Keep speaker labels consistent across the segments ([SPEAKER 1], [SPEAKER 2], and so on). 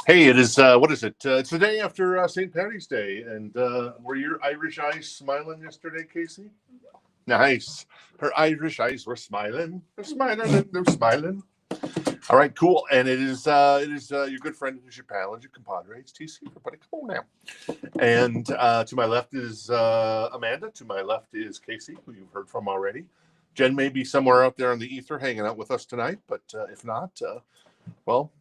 [SPEAKER 1] Hey, it is, what is it? It's the day after St. Patty's Day. And were your Irish eyes smiling yesterday, Casey? Nice. Her Irish eyes were smiling. They're smiling and they're smiling. All right, cool. And it is your good friend, it is your pal, and your compadre. It's TC. Everybody, come on now. And to my left is Amanda. To my left is Casey, who you've heard from already. Jen may be somewhere out there in the ether hanging out with us tonight, but if not, well,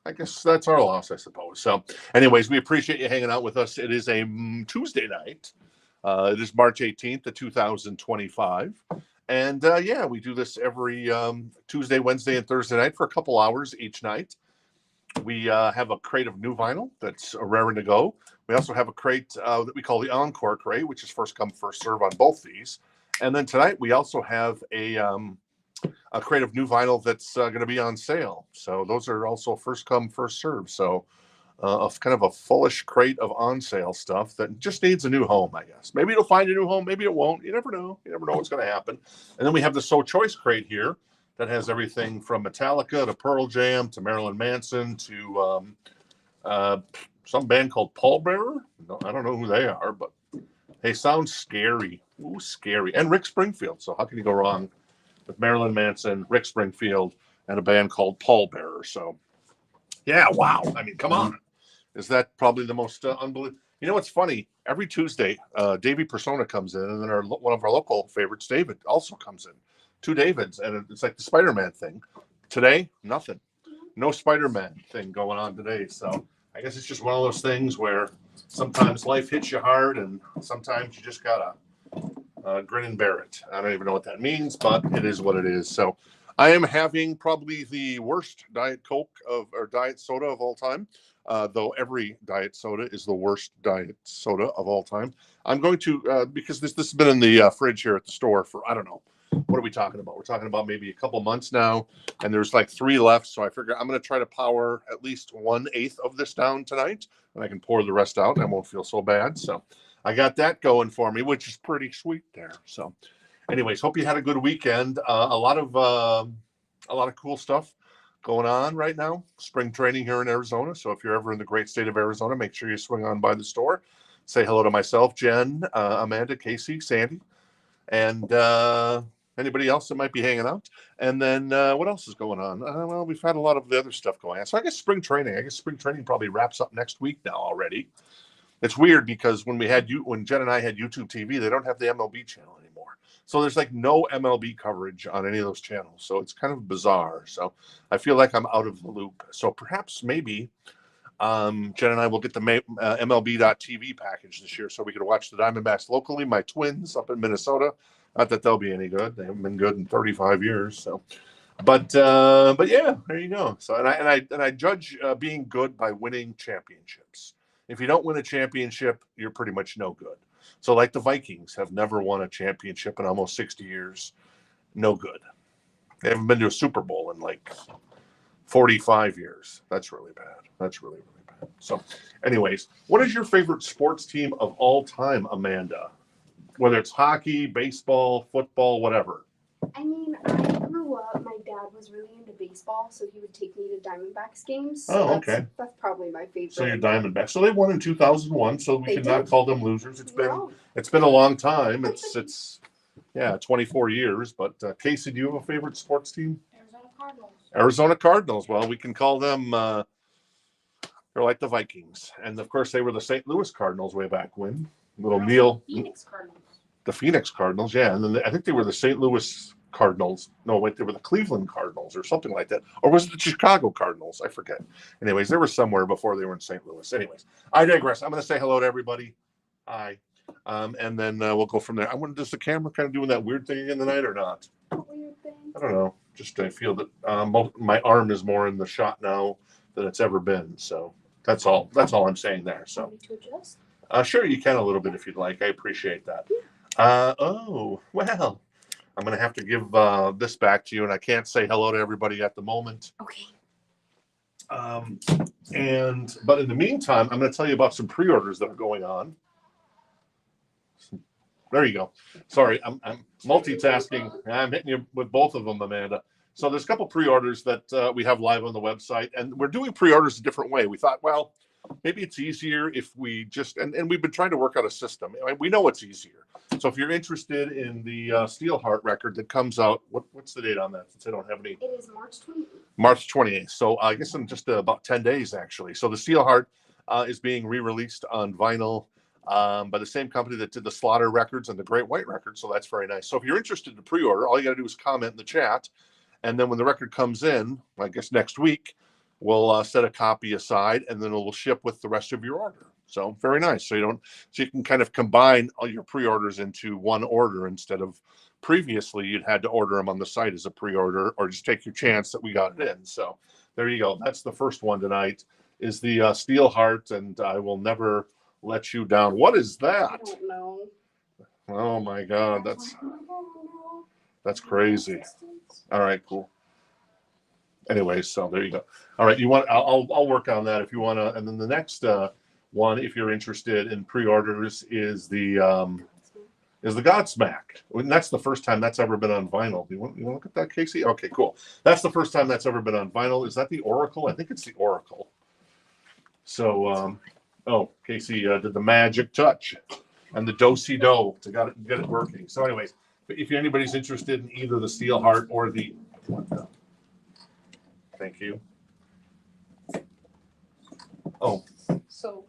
[SPEAKER 1] I guess that's our loss, I suppose. So, anyways, we appreciate you hanging out with us. It is a Tuesday night. It is March 18th of 2025. And yeah, we do this every Tuesday, Wednesday, and Thursday night for a couple hours each night. We have a crate of new vinyl that's raring to go. We also have a crate that we call the Encore crate, which is first come, first serve on both these. And then tonight we also have a crate of new vinyl that's going to be on sale. So those are also first come, first serve. So kind of a fullish crate of on sale stuff that just needs a new home, I guess. Maybe it'll find a new home. Maybe it won't. You never know. You never know what's going to happen. And then we have the So Choice crate here that has everything from Metallica to Pearl Jam to Marilyn Manson to some band called Pallbearer. No, I don't know who they are, but they sound scary. Ooh, scary. And Rick Springfield. So how can you go wrong with Marilyn Manson, Rick Springfield, and a band called Pallbearer? So yeah, wow. I mean, come on. Is that probably the most unbelievable? You know what's funny? Every Tuesday, Davey Persona comes in, and then one of our local favorites, David, also comes in. Two Davids, and it's like the Spider-Man thing. Today, nothing. No Spider-Man thing going on today. So I guess it's just one of those things where sometimes life hits you hard, and sometimes you just gotta grin and bear it. I don't even know what that means, but it is what it is. So I am having probably the worst Diet Coke or Diet Soda of all time. Though every diet soda is the worst diet soda of all time. I'm going to, because this has been in the fridge here at the store for, I don't know, what are we talking about? We're talking about maybe a couple months now, and there's like 3 left. So I figure I'm going to try to power at least 1/8 of this down tonight, and I can pour the rest out and I won't feel so bad. So I got that going for me, which is pretty sweet there. So anyways, hope you had a good weekend. A lot of cool stuff going on right now. Spring training here in Arizona. So if you're ever in the great state of Arizona, make sure you swing on by the store. Say hello to myself, Jen, Amanda, Casey, Sandy, and anybody else that might be hanging out. And then what else is going on? Well, we've had a lot of the other stuff going on. So I guess spring training probably wraps up next week now already. It's weird because when Jen and I had YouTube TV, they don't have the MLB channel anymore. So there's like no MLB coverage on any of those channels. So it's kind of bizarre. So I feel like I'm out of the loop. So perhaps maybe Jen and I will get the MLB.TV package this year so we could watch the Diamondbacks locally. My Twins up in Minnesota. Not that they'll be any good. They haven't been good in 35 years. So, but yeah, there you go. So and I judge being good by winning championships. If you don't win a championship, you're pretty much no good. So like the Vikings have never won a championship in almost 60 years. No good. They haven't been to a Super Bowl in like 45 years. That's really bad. That's really, really bad. So anyways, what is your favorite sports team of all time, Amanda? Whether it's hockey, baseball, football, whatever.
[SPEAKER 2] I mean, I grew up, my dad was really into baseball, so he would take me to Diamondbacks games. So
[SPEAKER 1] okay.
[SPEAKER 2] That's probably my favorite.
[SPEAKER 1] So you're Diamondbacks. So they won in 2001, so we cannot call them losers. It's been a long time. It's 24 years. But Casey, do you have a favorite sports team?
[SPEAKER 2] Arizona Cardinals.
[SPEAKER 1] Arizona Cardinals. Well, we can call them, they're like the Vikings. And of course, they were the St. Louis Cardinals way back when.
[SPEAKER 2] Phoenix Cardinals.
[SPEAKER 1] The Phoenix Cardinals, yeah. And then I think they were the St. Louis Cardinals. No, wait, they were the Cleveland Cardinals or something like that. Or was it the Chicago Cardinals? I forget. Anyways, they were somewhere before they were in St. Louis. Anyways, I digress. I'm going to say hello to everybody. Hi. And then we'll go from there. I wonder, does the camera kind of doing that weird thing again tonight or not?
[SPEAKER 2] Weird thing?
[SPEAKER 1] I don't know. Just I feel that my arm is more in the shot now than it's ever been. So that's all. That's all I'm saying there. So.
[SPEAKER 2] Want me to adjust?
[SPEAKER 1] Sure, you can a little bit if you'd like. I appreciate that. Well, I'm going to have to give this back to you, and I can't say hello to everybody at the moment.
[SPEAKER 2] Okay.
[SPEAKER 1] But in the meantime, I'm going to tell you about some pre-orders that are going on. There you go. Sorry, I'm multitasking. I'm hitting you with both of them, Amanda. So there's a couple pre-orders that we have live on the website, and we're doing pre-orders a different way. We thought, well, maybe it's easier if we just, and we've been trying to work out a system. We know it's easier. So if you're interested in the Steelheart record that comes out, what's the date on that? Since I don't have any.
[SPEAKER 2] It is March 28th.
[SPEAKER 1] March 28th. So I guess in just about 10 days, actually. So the Steelheart is being re-released on vinyl by the same company that did the Slaughter records and the Great White records. So that's very nice. So if you're interested in pre-order, all you got to do is comment in the chat. And then when the record comes in, I guess next week, we'll set a copy aside, and then it will ship with the rest of your order. So very nice. So you can kind of combine all your pre-orders into one order instead of previously you'd had to order them on the site as a pre-order or just take your chance that we got it in. So there you go. That's the first one tonight is the Steelheart, and I will never let you down. What is that?
[SPEAKER 2] I don't know.
[SPEAKER 1] Oh my God, that's crazy. All right, cool. Anyway, so there you go. All right, I'll work on that if you want to. And then the next one, if you're interested in pre-orders, is the Godsmack. And that's the first time that's ever been on vinyl. You want to look at that, Casey? Okay, cool. That's the first time that's ever been on vinyl. Is that the Oracle? I think it's the Oracle. So, Casey did the magic touch and the do-si-do to get it working. So, anyways, if anybody's interested in either the Steelheart or the thank you. Oh.
[SPEAKER 2] So,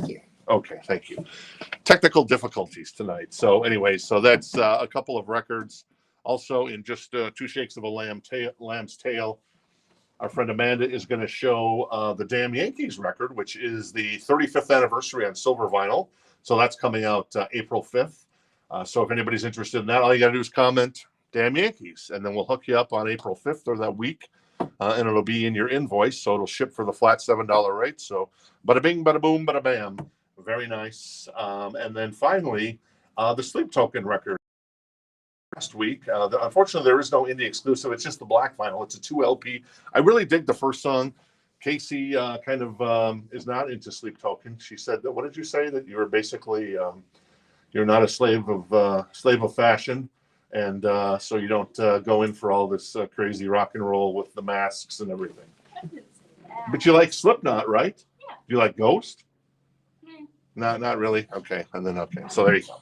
[SPEAKER 2] here.
[SPEAKER 1] Okay, thank you. Technical difficulties tonight. So anyways, so that's a couple of records. Also in just 2 shakes of a lamb's tail, our friend Amanda is going to show the Damn Yankees record, which is the 35th anniversary on silver vinyl. So that's coming out April 5th. So if anybody's interested in that, all you got to do is comment Damn Yankees, and then we'll hook you up on April 5th or that week, and it'll be in your invoice, so it'll ship for the flat $7 rate. So bada bing, bada boom, bada bam. Very nice. And then finally, the Sleep Token record last week. Unfortunately, there is no indie exclusive. It's just the black vinyl. It's a 2 LP. I really dig the first song. Casey kind of is not into Sleep Token. She said that. What did you say? That you were basically you're not a slave of fashion. And so you don't go in for all this crazy rock and roll with the masks and everything.
[SPEAKER 2] I didn't say that.
[SPEAKER 1] But you like Slipknot, right?
[SPEAKER 2] Yeah.
[SPEAKER 1] You like Ghost?
[SPEAKER 2] Mm.
[SPEAKER 1] Not really. Okay, and then okay. So there you go.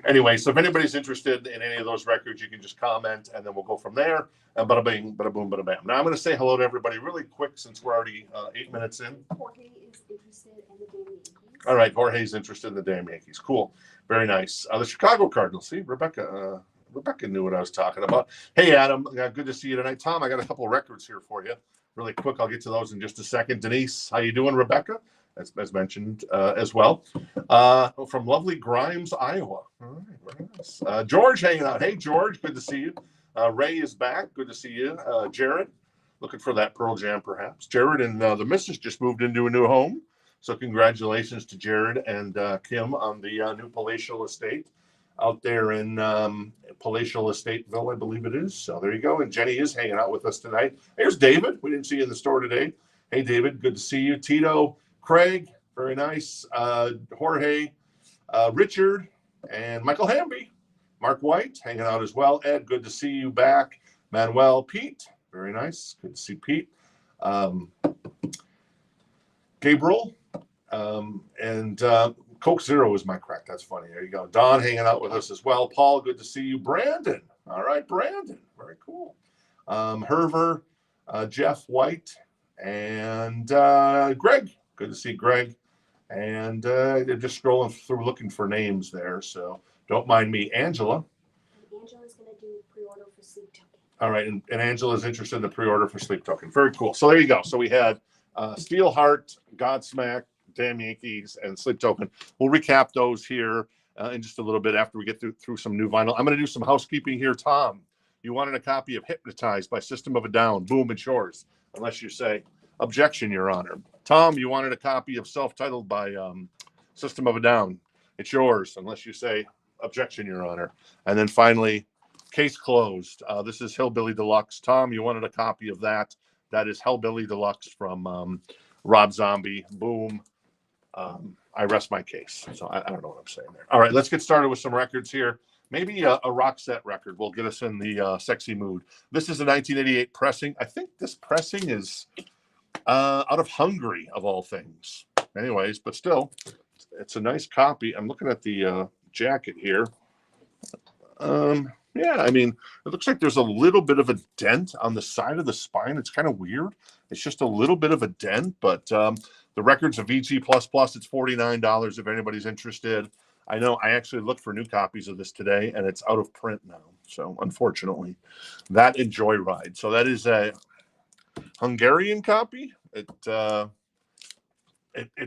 [SPEAKER 1] Anyway, so if anybody's interested in any of those records, you can just comment, and then we'll go from there. And bada bing, bada boom, bada bam. Now I'm going to say hello to everybody really quick since we're already 8 minutes in.
[SPEAKER 2] Jorge is interested in the Damn Yankees.
[SPEAKER 1] All right, Jorge's interested in the Damn Yankees. Cool, very nice. The Chicago Cardinals. See, Rebecca knew what I was talking about. Hey, Adam, good to see you tonight. Tom, I got a couple of records here for you. Really quick, I'll get to those in just a second. Denise, how you doing, Rebecca? As mentioned as well. From lovely Grimes, Iowa. All right, very nice. George hanging out. Hey, George, good to see you. Ray is back. Good to see you. Jared, looking for that Pearl Jam, perhaps. Jared and the missus just moved into a new home. So congratulations to Jared and Kim on the new palatial estate out there in Palatial Estateville, I believe it is. So there you go. And Jenny is hanging out with us tonight. Here's David. We didn't see you in the store today. Hey, David, good to see you. Tito, Craig, very nice. Jorge, Richard, and Michael Hamby. Mark White, hanging out as well. Ed, good to see you back. Manuel, Pete, very nice. Good to see Pete. Gabriel, and Coke Zero is my crack. That's funny. There you go. Don hanging out with us as well. Paul, good to see you. Brandon. All right, Brandon. Very cool. Herver, Jeff White, and Greg. Good to see Greg. And they're just scrolling through looking for names there. So don't mind me. Angela.
[SPEAKER 2] Angela's going to do pre-order for Sleep Token.
[SPEAKER 1] All right. And Angela's interested in the pre-order for Sleep Token. Very cool. So there you go. So we had Steelheart, Godsmack, Damn Yankees, and Sleep Token. We'll recap those here in just a little bit after we get through some new vinyl. I'm going to do some housekeeping here. Tom, you wanted a copy of Hypnotized by System of a Down. Boom, it's yours. Unless you say, objection, Your Honor. Tom, you wanted a copy of Self-Titled by System of a Down. It's yours. Unless you say, objection, Your Honor. And then finally, case closed. This is Hillbilly Deluxe. Tom, you wanted a copy of that. That is Hellbilly Deluxe from Rob Zombie. Boom. I rest my case. So I don't know what I'm saying there. All right, let's get started with some records here. Maybe a Roxette record will get us in the sexy mood. This is a 1988 pressing. I think this pressing is out of Hungary, of all things. Anyways, but still, it's a nice copy. I'm looking at the jacket here. Yeah, I mean, it looks like there's a little bit of a dent on the side of the spine. It's kind of weird. It's just a little bit of a dent, but the record's a VG++. It's $49 if anybody's interested. I know I actually looked for new copies of this today, and it's out of print now. So, unfortunately, that and Joyride. So that is a Hungarian copy. It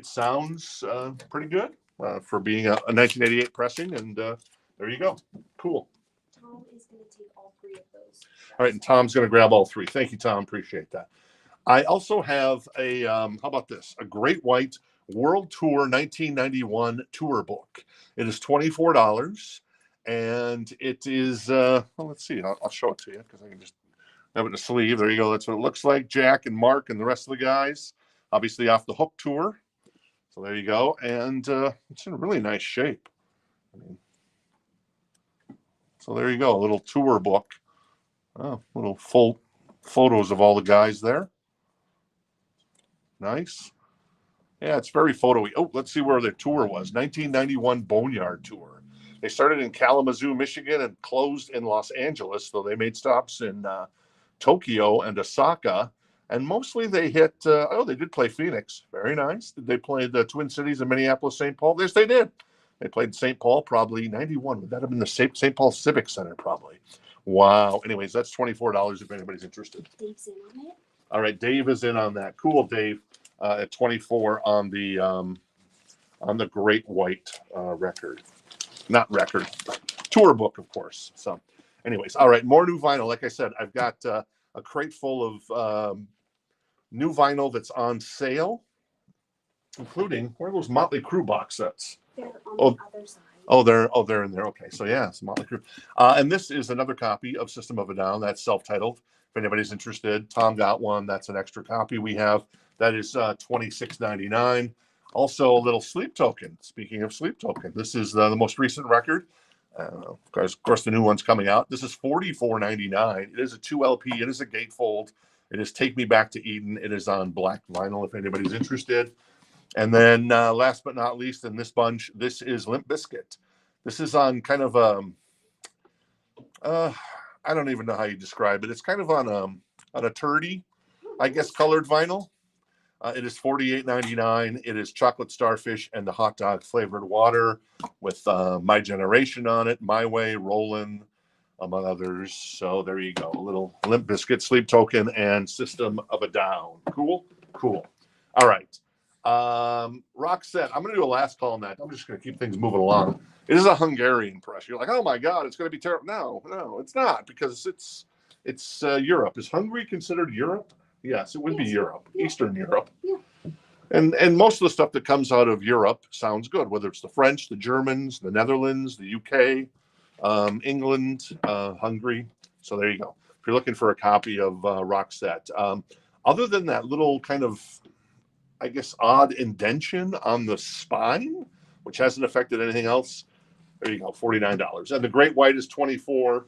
[SPEAKER 1] sounds pretty good for being a 1988 pressing, and there you go. Cool.
[SPEAKER 2] Tom is going to take all three of those.
[SPEAKER 1] All right, and Tom's going to grab all three. Thank you, Tom. Appreciate that. I also have a, how about this? A Great White World Tour 1991 tour book. It is $24, and it is, well, let's see. I'll show it to you because I can just have it in a sleeve. There you go. That's what it looks like. Jack and Mark and the rest of the guys, obviously off the Hook tour. So there you go. And it's in really nice shape. I mean, so there you go. A little tour book. Oh, little full photos of all the guys there. Nice. Yeah, it's very photo-y. Oh, let's see where their tour was. 1991 Boneyard Tour. They started in Kalamazoo, Michigan, and closed in Los Angeles, though they made stops in Tokyo and Osaka. And mostly they hit, they did play Phoenix. Very nice. Did they play the Twin Cities in Minneapolis, St. Paul? Yes, they did. They played St. Paul, probably 91. Would that have been the St. Paul Civic Center, probably? Wow. Anyways, that's $24 if anybody's interested.
[SPEAKER 2] Dave's in on it.
[SPEAKER 1] All right, Dave is in on that. Cool, Dave. At 24 on the Great White record, not record, tour book, of course. So, anyways, all right, more new vinyl. Like I said, I've got a crate full of new vinyl that's on sale, including where are those Motley Crue box sets?
[SPEAKER 2] They're on the other side.
[SPEAKER 1] They're in there. Okay, so yeah, it's Motley Crue. And this is another copy of System of a Down. That's self-titled. If anybody's interested, Tom got one. That's an extra copy we have. That is $26.99. Also, a little Sleep Token. Speaking of Sleep Token, this is the most recent record. Of course, the new one's coming out. This is $44.99. It is a 2 LP. It is a gatefold. It is Take Me Back to Eden. It is on black vinyl if anybody's interested. And then last but not least in this bunch, this is Limp Bizkit. This is on kind of I don't even know how you describe it. It's kind of on a turdy, I guess, colored vinyl. It is $48.99. It is chocolate starfish and the hot dog flavored water with My Generation on it, My Way, Rollin', among others. So there you go. A little Limp Bizkit, Sleep Token, and System of a Down. Cool? Cool. All right. Roxette, I'm going to do a last call on that. I'm just going to keep things moving along. It is a Hungarian press. You're like, oh my God, it's going to be terrible. No, it's not, because it's Europe. Is Hungary considered Europe? Yes, it would be Europe, Eastern Europe.
[SPEAKER 2] Yeah.
[SPEAKER 1] And most of the stuff that comes out of Europe sounds good, whether it's the French, the Germans, the Netherlands, the UK, England, Hungary. So there you go. If you're looking for a copy of Roxette. Other than that little kind of, I guess, odd indention on the spine, which hasn't affected anything else, there you go, $49. And the Great White is $24.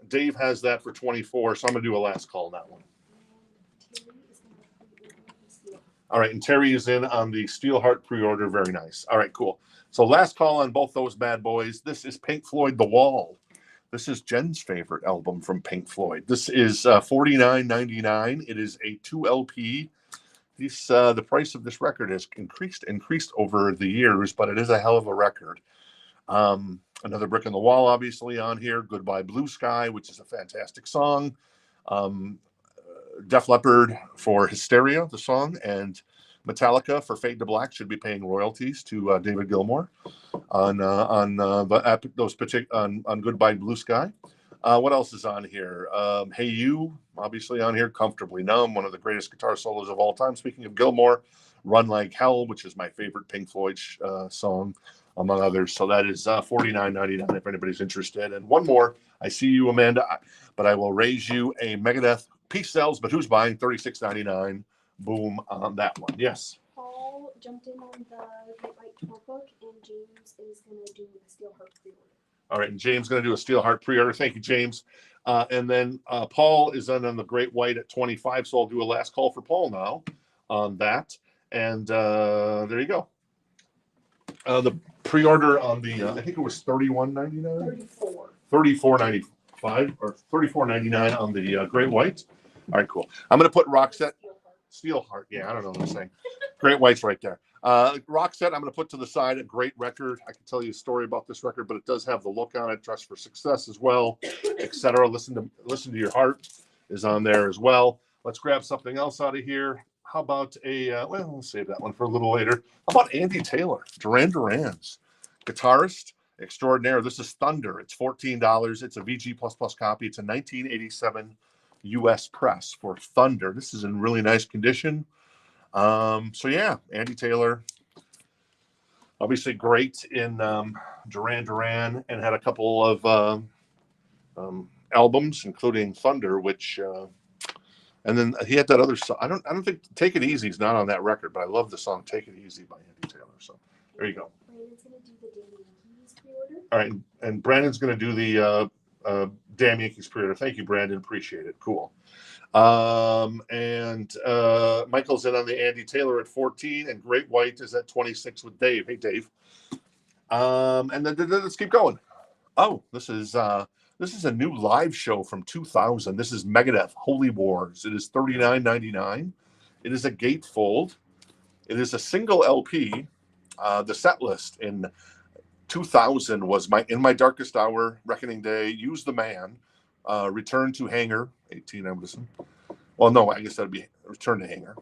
[SPEAKER 1] Dave has that for $24, so I'm going to do a last call on that one. All right, and Terry is in on the Steelheart pre-order. Very nice. All right, cool. So last call on both those bad boys. This is Pink Floyd, The Wall. This is Jen's favorite album from Pink Floyd. This is $49.99. It is a 2 LP. The price of this record has increased over the years, but it is a hell of a record. Another Brick in the Wall, obviously, on here. Goodbye Blue Sky, which is a fantastic song. Def Leppard for Hysteria, the song, and Metallica for Fade to Black should be paying royalties to David Gilmour on Goodbye Blue Sky. What else is on here? Hey You, obviously on here. Comfortably Numb, one of the greatest guitar solos of all time. Speaking of Gilmour, Run Like Hell, which is my favorite Pink Floyd song, among others. So that is $49.99 if anybody's interested. And one more. I see you, Amanda, but I will raise you a Megadeth. Peace sells, but who's buying? $36.99. Boom on that one. Yes.
[SPEAKER 2] Paul jumped in on the Great White tour book, and James is going to do the Steelheart pre-order.
[SPEAKER 1] All right, and James going to do a Steelheart pre-order. Thank you, James. And then Paul is on the Great White at 25, so I'll do a last call for Paul now on that. And there you go. The pre-order on the I think it was $31.99, $34.95 or $34.99 on the Great White. All right, cool. I'm going to put Roxette Steelheart. Yeah, I don't know what I'm saying. Great White's right there. Roxette, I'm going to put to the side. A great record. I can tell you a story about this record, but it does have the look on it. Dress for Success as well, etc. Listen to Your Heart is on there as well. Let's grab something else out of here. How about we'll save that one for a little later. How about Andy Taylor, Duran Duran's guitarist extraordinaire. This is Thunder. It's $14. It's a VG++ copy. It's a 1987 U.S. press for Thunder. This is in really nice condition. So yeah, Andy Taylor, obviously great in Duran Duran, and had a couple of albums, including Thunder, which and then he had that other song. I don't think Take It Easy is not on that record, but I love the song Take It Easy by Andy Taylor. So there you go.
[SPEAKER 2] Brandon's gonna do the Damn Yankees pre-order.
[SPEAKER 1] All right, and Brandon's going to do the Damn Yankees pre-order. Thank you, Brandon. Appreciate it. Cool. And Michael's in on the Andy Taylor at 14, and Great White is at 26 with Dave. Hey, Dave. And then let's keep going. Oh, this is a new live show from 2000. This is Megadeth Holy Wars. It is $39.99. It is a gatefold. It is a single LP. The set list in 2000 was In My Darkest Hour, Reckoning Day, Use the Man, Return to Hangar, 18, I would assume. Well, no, I guess that'd be Return to Hangar.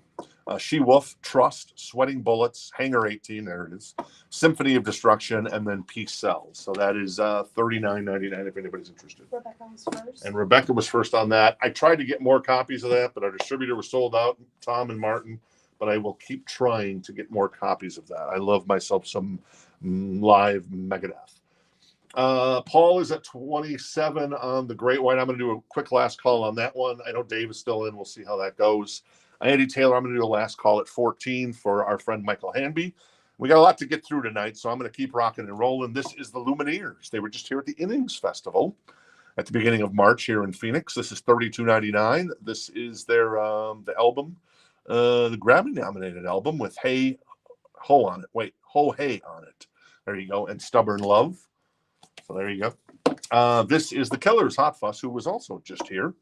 [SPEAKER 1] She Wolf, Trust, Sweating Bullets, Hangar 18, there it is. Symphony of Destruction, and then Peace Sells. So that is $39.99 if anybody's interested.
[SPEAKER 2] Rebecca was first.
[SPEAKER 1] And Rebecca was first on that. I tried to get more copies of that, but our distributor was sold out, Tom and Martin. But I will keep trying to get more copies of that. I love myself some live Megadeth. Paul is at 27 on the Great White. I'm going to do a quick last call on that one. I know Dave is still in. We'll see how that goes. Andy Taylor, I'm going to do a last call at 14 for our friend Michael Hanby. We got a lot to get through tonight, so I'm going to keep rocking and rolling. This is the Lumineers. They were just here at the Innings Festival at the beginning of March here in Phoenix. This is $32.99. This is their the album, the Grammy-nominated album with Hey Ho on it. Wait, Ho Hey on it. There you go. And Stubborn Love. So there you go. This is the Killers, Hot Fuss, who was also just here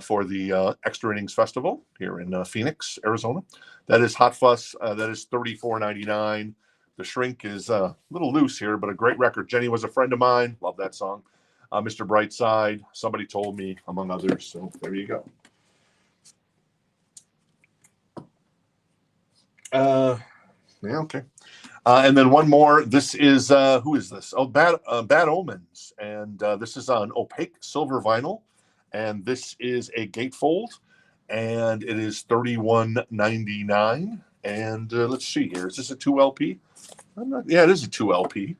[SPEAKER 1] for the Extra Innings Festival here in Phoenix, Arizona. That is Hot Fuss. That is $34.99. The Shrink is a little loose here, but a great record. Jenny Was a Friend of Mine. Love that song. Mr. Brightside, Somebody Told Me, among others. So there you go. Yeah, okay. And then one more. This is who is this? Oh, Bad Omens, and this is on opaque silver vinyl, and this is a gatefold, and it is $31.99. And let's see here. Is this a 2 LP? Yeah, it is a 2 LP.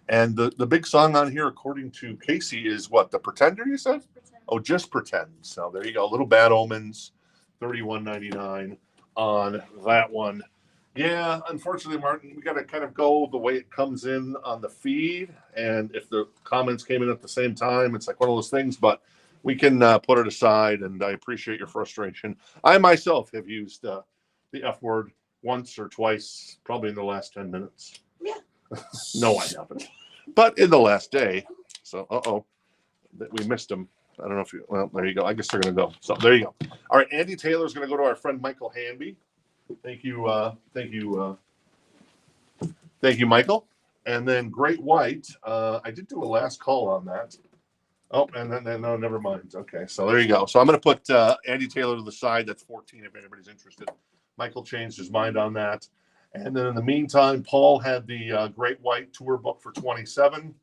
[SPEAKER 1] And the big song on here, according to Casey, is what? The Pretender, you said? Oh, Just Pretend. So there you go. Little Bad Omens, $31.99 on that one. Yeah, unfortunately, Martin, we got to kind of go the way it comes in on the feed. And if the comments came in at the same time, it's like one of those things. But we can put it aside, and I appreciate your frustration. I myself have used the F word once or twice, probably in the last 10 minutes.
[SPEAKER 2] Yeah.
[SPEAKER 1] No, I haven't. But in the last day. So, we missed him. I don't know if you, well, there you go. I guess they're going to go. So there you go. All right, Andy Taylor's going to go to our friend Michael Hanby. Thank you, Michael. And then Great White. I did do a last call on that. Oh, and then no, never mind. Okay, so there you go. So I'm going to put Andy Taylor to the side. That's 14 if anybody's interested. Michael changed his mind on that. And then in the meantime, Paul had the Great White tour book for 27,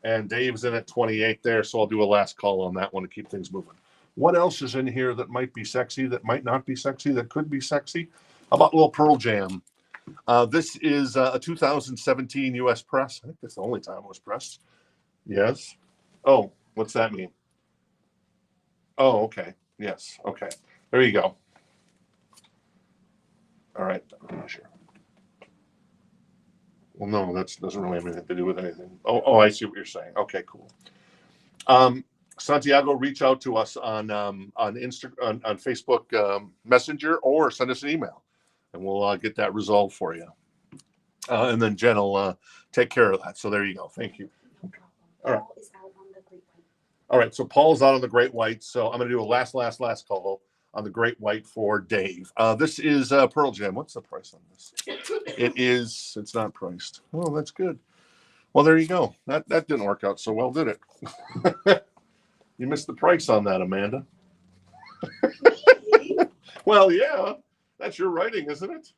[SPEAKER 1] and Dave's in at 28 there. So I'll do a last call on that one to keep things moving. What else is in here that might be sexy, that might not be sexy, that could be sexy? How about a little Pearl Jam? This is a 2017 U.S. press. I think that's the only time it was pressed. Yes. Oh, what's that mean? Oh, okay. Yes. Okay. There you go. All right. I'm not sure. Well, no, that doesn't really have anything to do with anything. Oh, I see what you're saying. Okay, cool. Santiago, reach out to us on on Facebook Messenger, or send us an email, and we'll get that resolved for you. And then Jen will take care of that. So there you go. Thank you. All right.
[SPEAKER 2] Paul is out on the Great White.
[SPEAKER 1] All right. So Paul's out on the Great White. So I'm going to do a last call on the Great White for Dave. This is Pearl Jam. What's the price on this? It's not priced. Oh, that's good. Well, there you go. That didn't work out so well, did it? You missed the price on that, Amanda. Well, yeah. That's your writing, isn't it?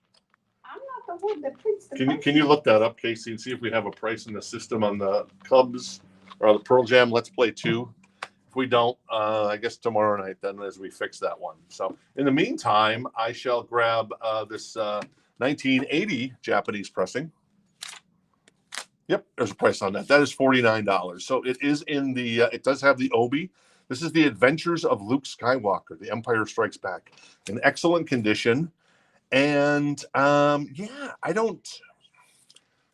[SPEAKER 2] I'm not the one that prints the
[SPEAKER 1] Can you look that up, Casey, and see if we have a price in the system on the Cubs or the Pearl Jam Let's Play 2? If we don't, I guess tomorrow night then, as we fix that one. So in the meantime, I shall grab this 1980 Japanese pressing. Yep, there's a price on that. That is $49. So it is in the, it does have the Obi. This is the Adventures of Luke Skywalker, The Empire Strikes Back. In excellent condition. And yeah, I don't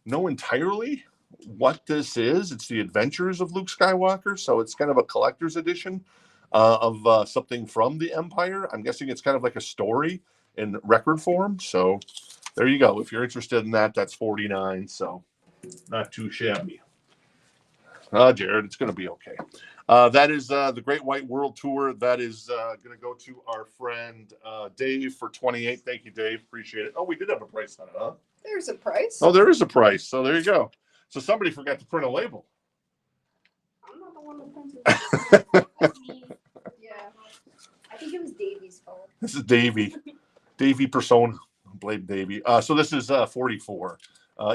[SPEAKER 1] know entirely what this is. It's the Adventures of Luke Skywalker. So it's kind of a collector's edition of something from the Empire. I'm guessing it's kind of like a story in record form. So there you go. If you're interested in that, that's $49. So not too shabby. Jared, it's going to be okay. That is the Great White World Tour. That is going to go to our friend Dave for $28. Thank you, Dave. Appreciate it. Oh, we did have a price on it, huh?
[SPEAKER 2] There's a price.
[SPEAKER 1] Oh, there is a price. So there you go. So somebody forgot to print a label.
[SPEAKER 2] I'm not the one that printed it. That's me. Yeah. I think it was Davy's fault.
[SPEAKER 1] This is Davy. Davy Persona. Blade Davy. So this is 44.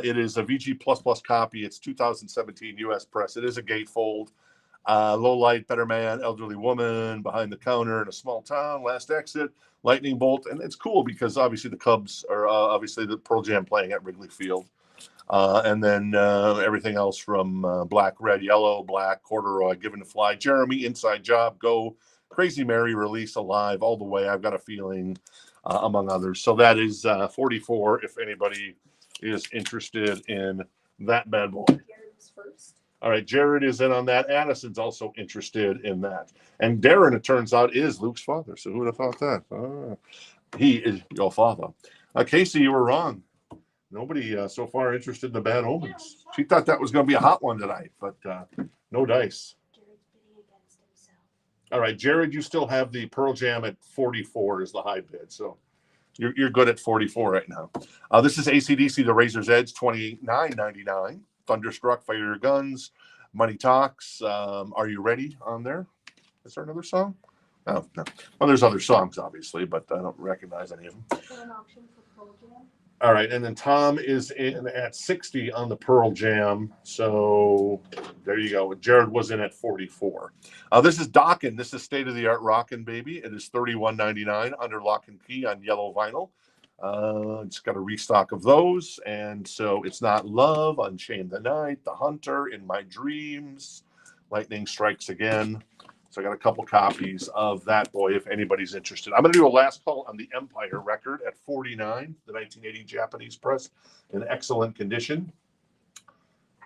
[SPEAKER 1] It is a VG++ copy. It's 2017 US press. It is a gatefold. Low light, better man, elderly woman, behind the counter in a small town, last exit, lightning bolt. And it's cool because obviously the Cubs are obviously the Pearl Jam playing at Wrigley Field. And then everything else from black, red, yellow, black, corduroy, given to fly, Jeremy, inside job, go, Crazy Mary, release, alive, all the way. I've got a feeling, among others. So that is 44 if anybody is interested in that bad boy.
[SPEAKER 2] Jared's first.
[SPEAKER 1] All right, Jared is in on that. Addison's also interested in that. And Darren, it turns out, is Luke's father. So who would have thought that? He is your father. Casey, you were wrong. Nobody so far interested in the Bad Omens. She thought that was going to be a hot one tonight, but no dice.
[SPEAKER 2] Jared's bidding against himself.
[SPEAKER 1] All right, Jared, you still have the Pearl Jam at 44 is the high bid. So you're good at 44 right now. This is AC/DC, The Razor's Edge, $29.99. Thunderstruck, Fire Your Guns, Money Talks. Are You Ready on there? Is there another song? Oh, no. Well, there's other songs, obviously, but I don't recognize any of them.
[SPEAKER 2] An auction for Pearl Jam.
[SPEAKER 1] All right, and then Tom is in at 60 on the Pearl Jam. So there you go. Jared was in at 44. This is Dockin. This is state-of-the-art Rockin' Baby. It is $31.99 under lock and key on yellow vinyl. It's got a restock of those. And so It's Not Love, Unchained the Night, The Hunter, In My Dreams, Lightning Strikes Again. So I got a couple copies of that boy if anybody's interested. I'm going to do a last call on the Empire record at 49, the 1980 Japanese press, in excellent condition.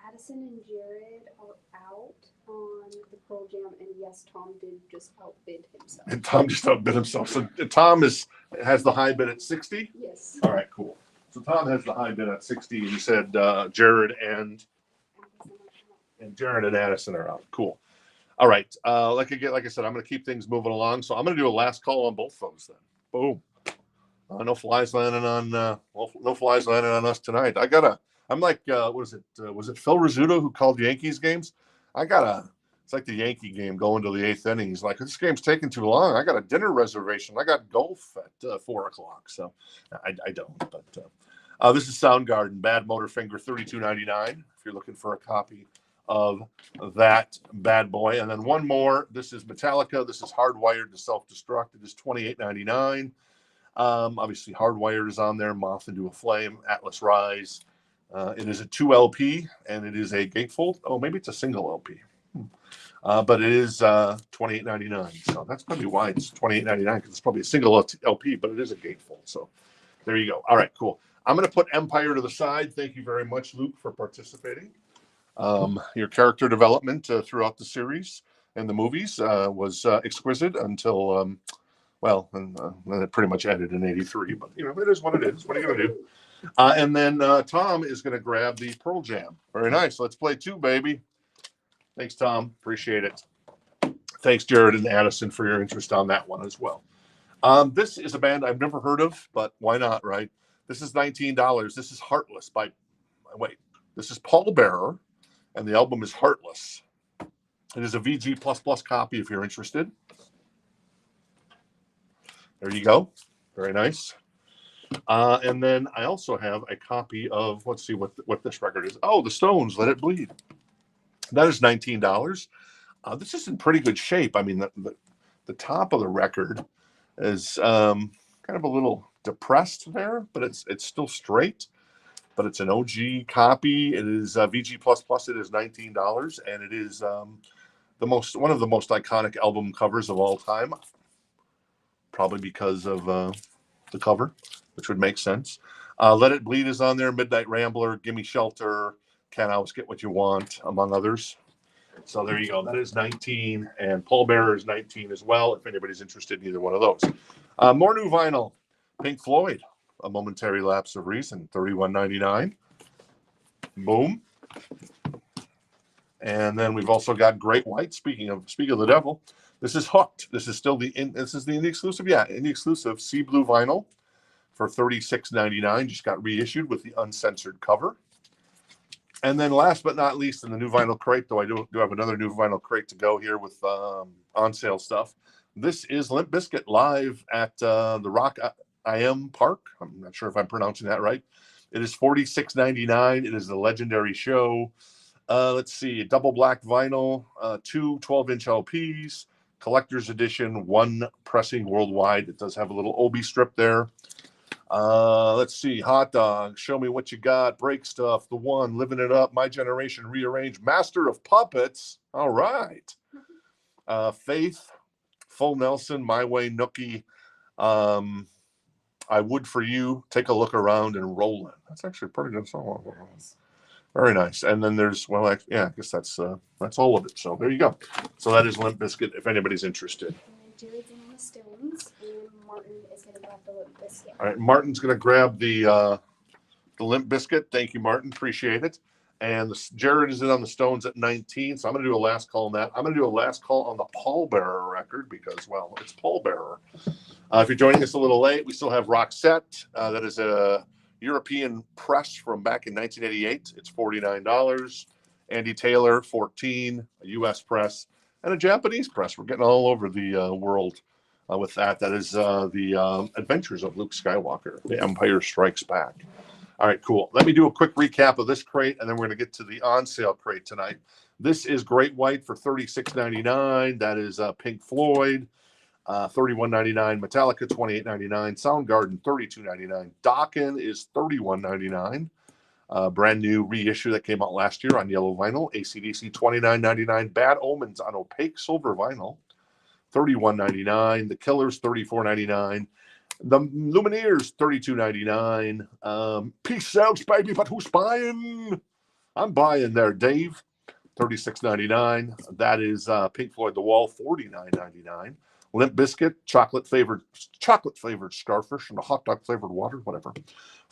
[SPEAKER 2] Addison and Jared are out on the Pearl Jam, and yes, Tom did just outbid himself.
[SPEAKER 1] And Tom just outbid himself. So Tom has the high bid at 60?
[SPEAKER 2] Yes.
[SPEAKER 1] All right, cool. So Tom has the high bid at 60. He said Jared and Jared and Addison are out. Cool. All right. Like I said, I'm going to keep things moving along. So I'm going to do a last call on both those then. Boom. No flies landing on no flies landing on us tonight. I'm like, was it Phil Rizzuto who called Yankees games? It's like the Yankee game going to the 8th inning. He's like, this game's taking too long. I got a dinner reservation. I got golf at 4:00. So I don't. But this is Soundgarden, Bad Motor Finger, $32.99. If you're looking for a copy of that bad boy. And then one more. This is Metallica. This is Hardwired to Self-Destruct. It is $28.99. Obviously, Hardwired is on there. Moth into a Flame, Atlas Rise. It is a 2 LP, and it is a gatefold. Oh, maybe it's a single LP. But it is $28.99. So that's probably why it's $28.99, because it's probably a single LP, but it is a gatefold. So there you go. All right, cool. I'm going to put Empire to the side. Thank you very much, Luke, for participating. Your character development throughout the series and the movies was exquisite until, and then it pretty much ended in '83. But, it is what it is. What are you going to do? And then Tom is going to grab the Pearl Jam. Very nice. Let's play 2, baby. Thanks, Tom. Appreciate it. Thanks, Jared and Addison, for your interest on that one as well. This is a band I've never heard of, but why not, right? This is $19. This is Heartless this is Paul Bearer, and the album is Heartless. It is a VG++ copy if you're interested. There you go. Very nice. And then I also have a copy of, let's see what this record is. Oh, the Stones, Let It Bleed. That is $19. This is in pretty good shape. I mean, the top of the record is kind of a little depressed there, but it's still straight. But it's an OG copy. It is VG++. It is $19, and it is one of the most iconic album covers of all time. Probably because of the cover, which would make sense. Let It Bleed is on there. Midnight Rambler, Gimme Shelter, Can't Always Get What You Want, among others. So there you go. That is 19, and Paul Bearer is 19 as well, if anybody's interested in either one of those. More new vinyl. Pink Floyd, A Momentary Lapse of Reason, $31.99. Boom. And then we've also got Great White. Speaking of the devil, this is Hooked. This is still the indie exclusive. Yeah, indie exclusive Sea Blue vinyl for $36.99. Just got reissued with the uncensored cover. And then last but not least, in the new vinyl crate, though I do have another new vinyl crate to go here with on sale stuff. This is Limp Bizkit live at the Rock IM Park. I'm not sure if I'm pronouncing that right. It is $46.99. It is the legendary show. Let's see, double black vinyl, 2 12-inch LPs, collector's edition, 1 pressing worldwide. It does have a little Obi strip there. Let's see, Hot Dog, Show Me What You Got, Break Stuff, The One, Living It Up, My Generation Rearranged, Master of Puppets. All right. Faith, Full Nelson, My Way, Nookie, I Would For You, Take a Look Around, and Rollin'. That's actually a pretty good song. Very nice. And then there's, I guess that's all of it. So there you go. So that is Limp Bizkit, if anybody's interested.
[SPEAKER 2] And Jared's in on the Stones, and Martin is going to grab the Limp Bizkit.
[SPEAKER 1] All right, Martin's going to grab the Limp Bizkit. Thank you, Martin. Appreciate it. And Jared is in on the Stones at 19. So I'm going to do a last call on that. I'm going to do a last call on the Paul Bearer record because, it's Paul Bearer. If you're joining us a little late, we still have Roxette. That is a European press from back in 1988. It's $49. Andy Taylor, $14. A U.S. press and a Japanese press. We're getting all over the world with that. That is the Adventures of Luke Skywalker. The Empire Strikes Back. All right, cool. Let me do a quick recap of this crate, and then we're going to get to the on-sale crate tonight. This is Great White for $36.99. That is Pink Floyd. $31.99. Metallica, $28.99. Soundgarden, $32.99. Dokken is $31.99. Brand new reissue that came out last year on yellow vinyl. AC/DC, $29.99. Bad Omens on opaque silver vinyl, $31.99. The Killers, $34.99. The Lumineers, $32.99. Peace sells, baby, but who's buying? I'm buying there, Dave. $36.99. That is Pink Floyd The Wall, $49.99. Limp Bizkit, chocolate flavored starfish and a hot dog flavored water, whatever,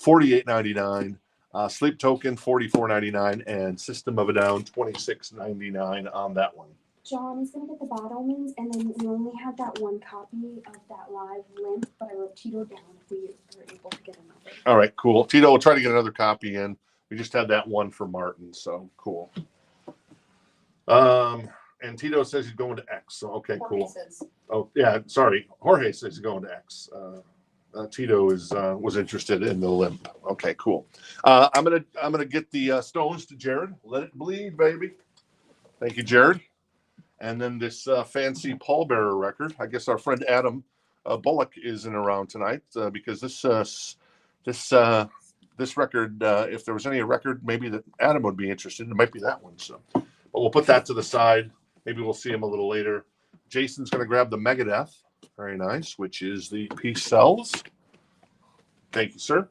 [SPEAKER 1] $48.99. Sleep Token, $44.99, and System of a Down, $26.99 on that one.
[SPEAKER 2] John is going to get the Bad Omens, and then we only have that one copy of that live Limp, but I wrote Tito down if we are able to get another.
[SPEAKER 1] All right, cool. Tito will try to get another copy in. We just had that one for Martin, so cool. And Tito says he's going to X, so okay, cool. Oh yeah, sorry. Jorge says he's going to X. Tito was interested in the Limp. Okay, cool. I'm gonna get the Stones to Jared. Let It Bleed, baby. Thank you, Jared. And then this fancy Paul Bearer record. I guess our friend Adam Bullock isn't around tonight because this record, if there was any record, maybe that Adam would be interested in, it might be that one. So, but we'll put that to the side. Maybe we'll see him a little later. Jason's going to grab the Megadeth. Very nice, which is the Peace Sells. Thank you, sir.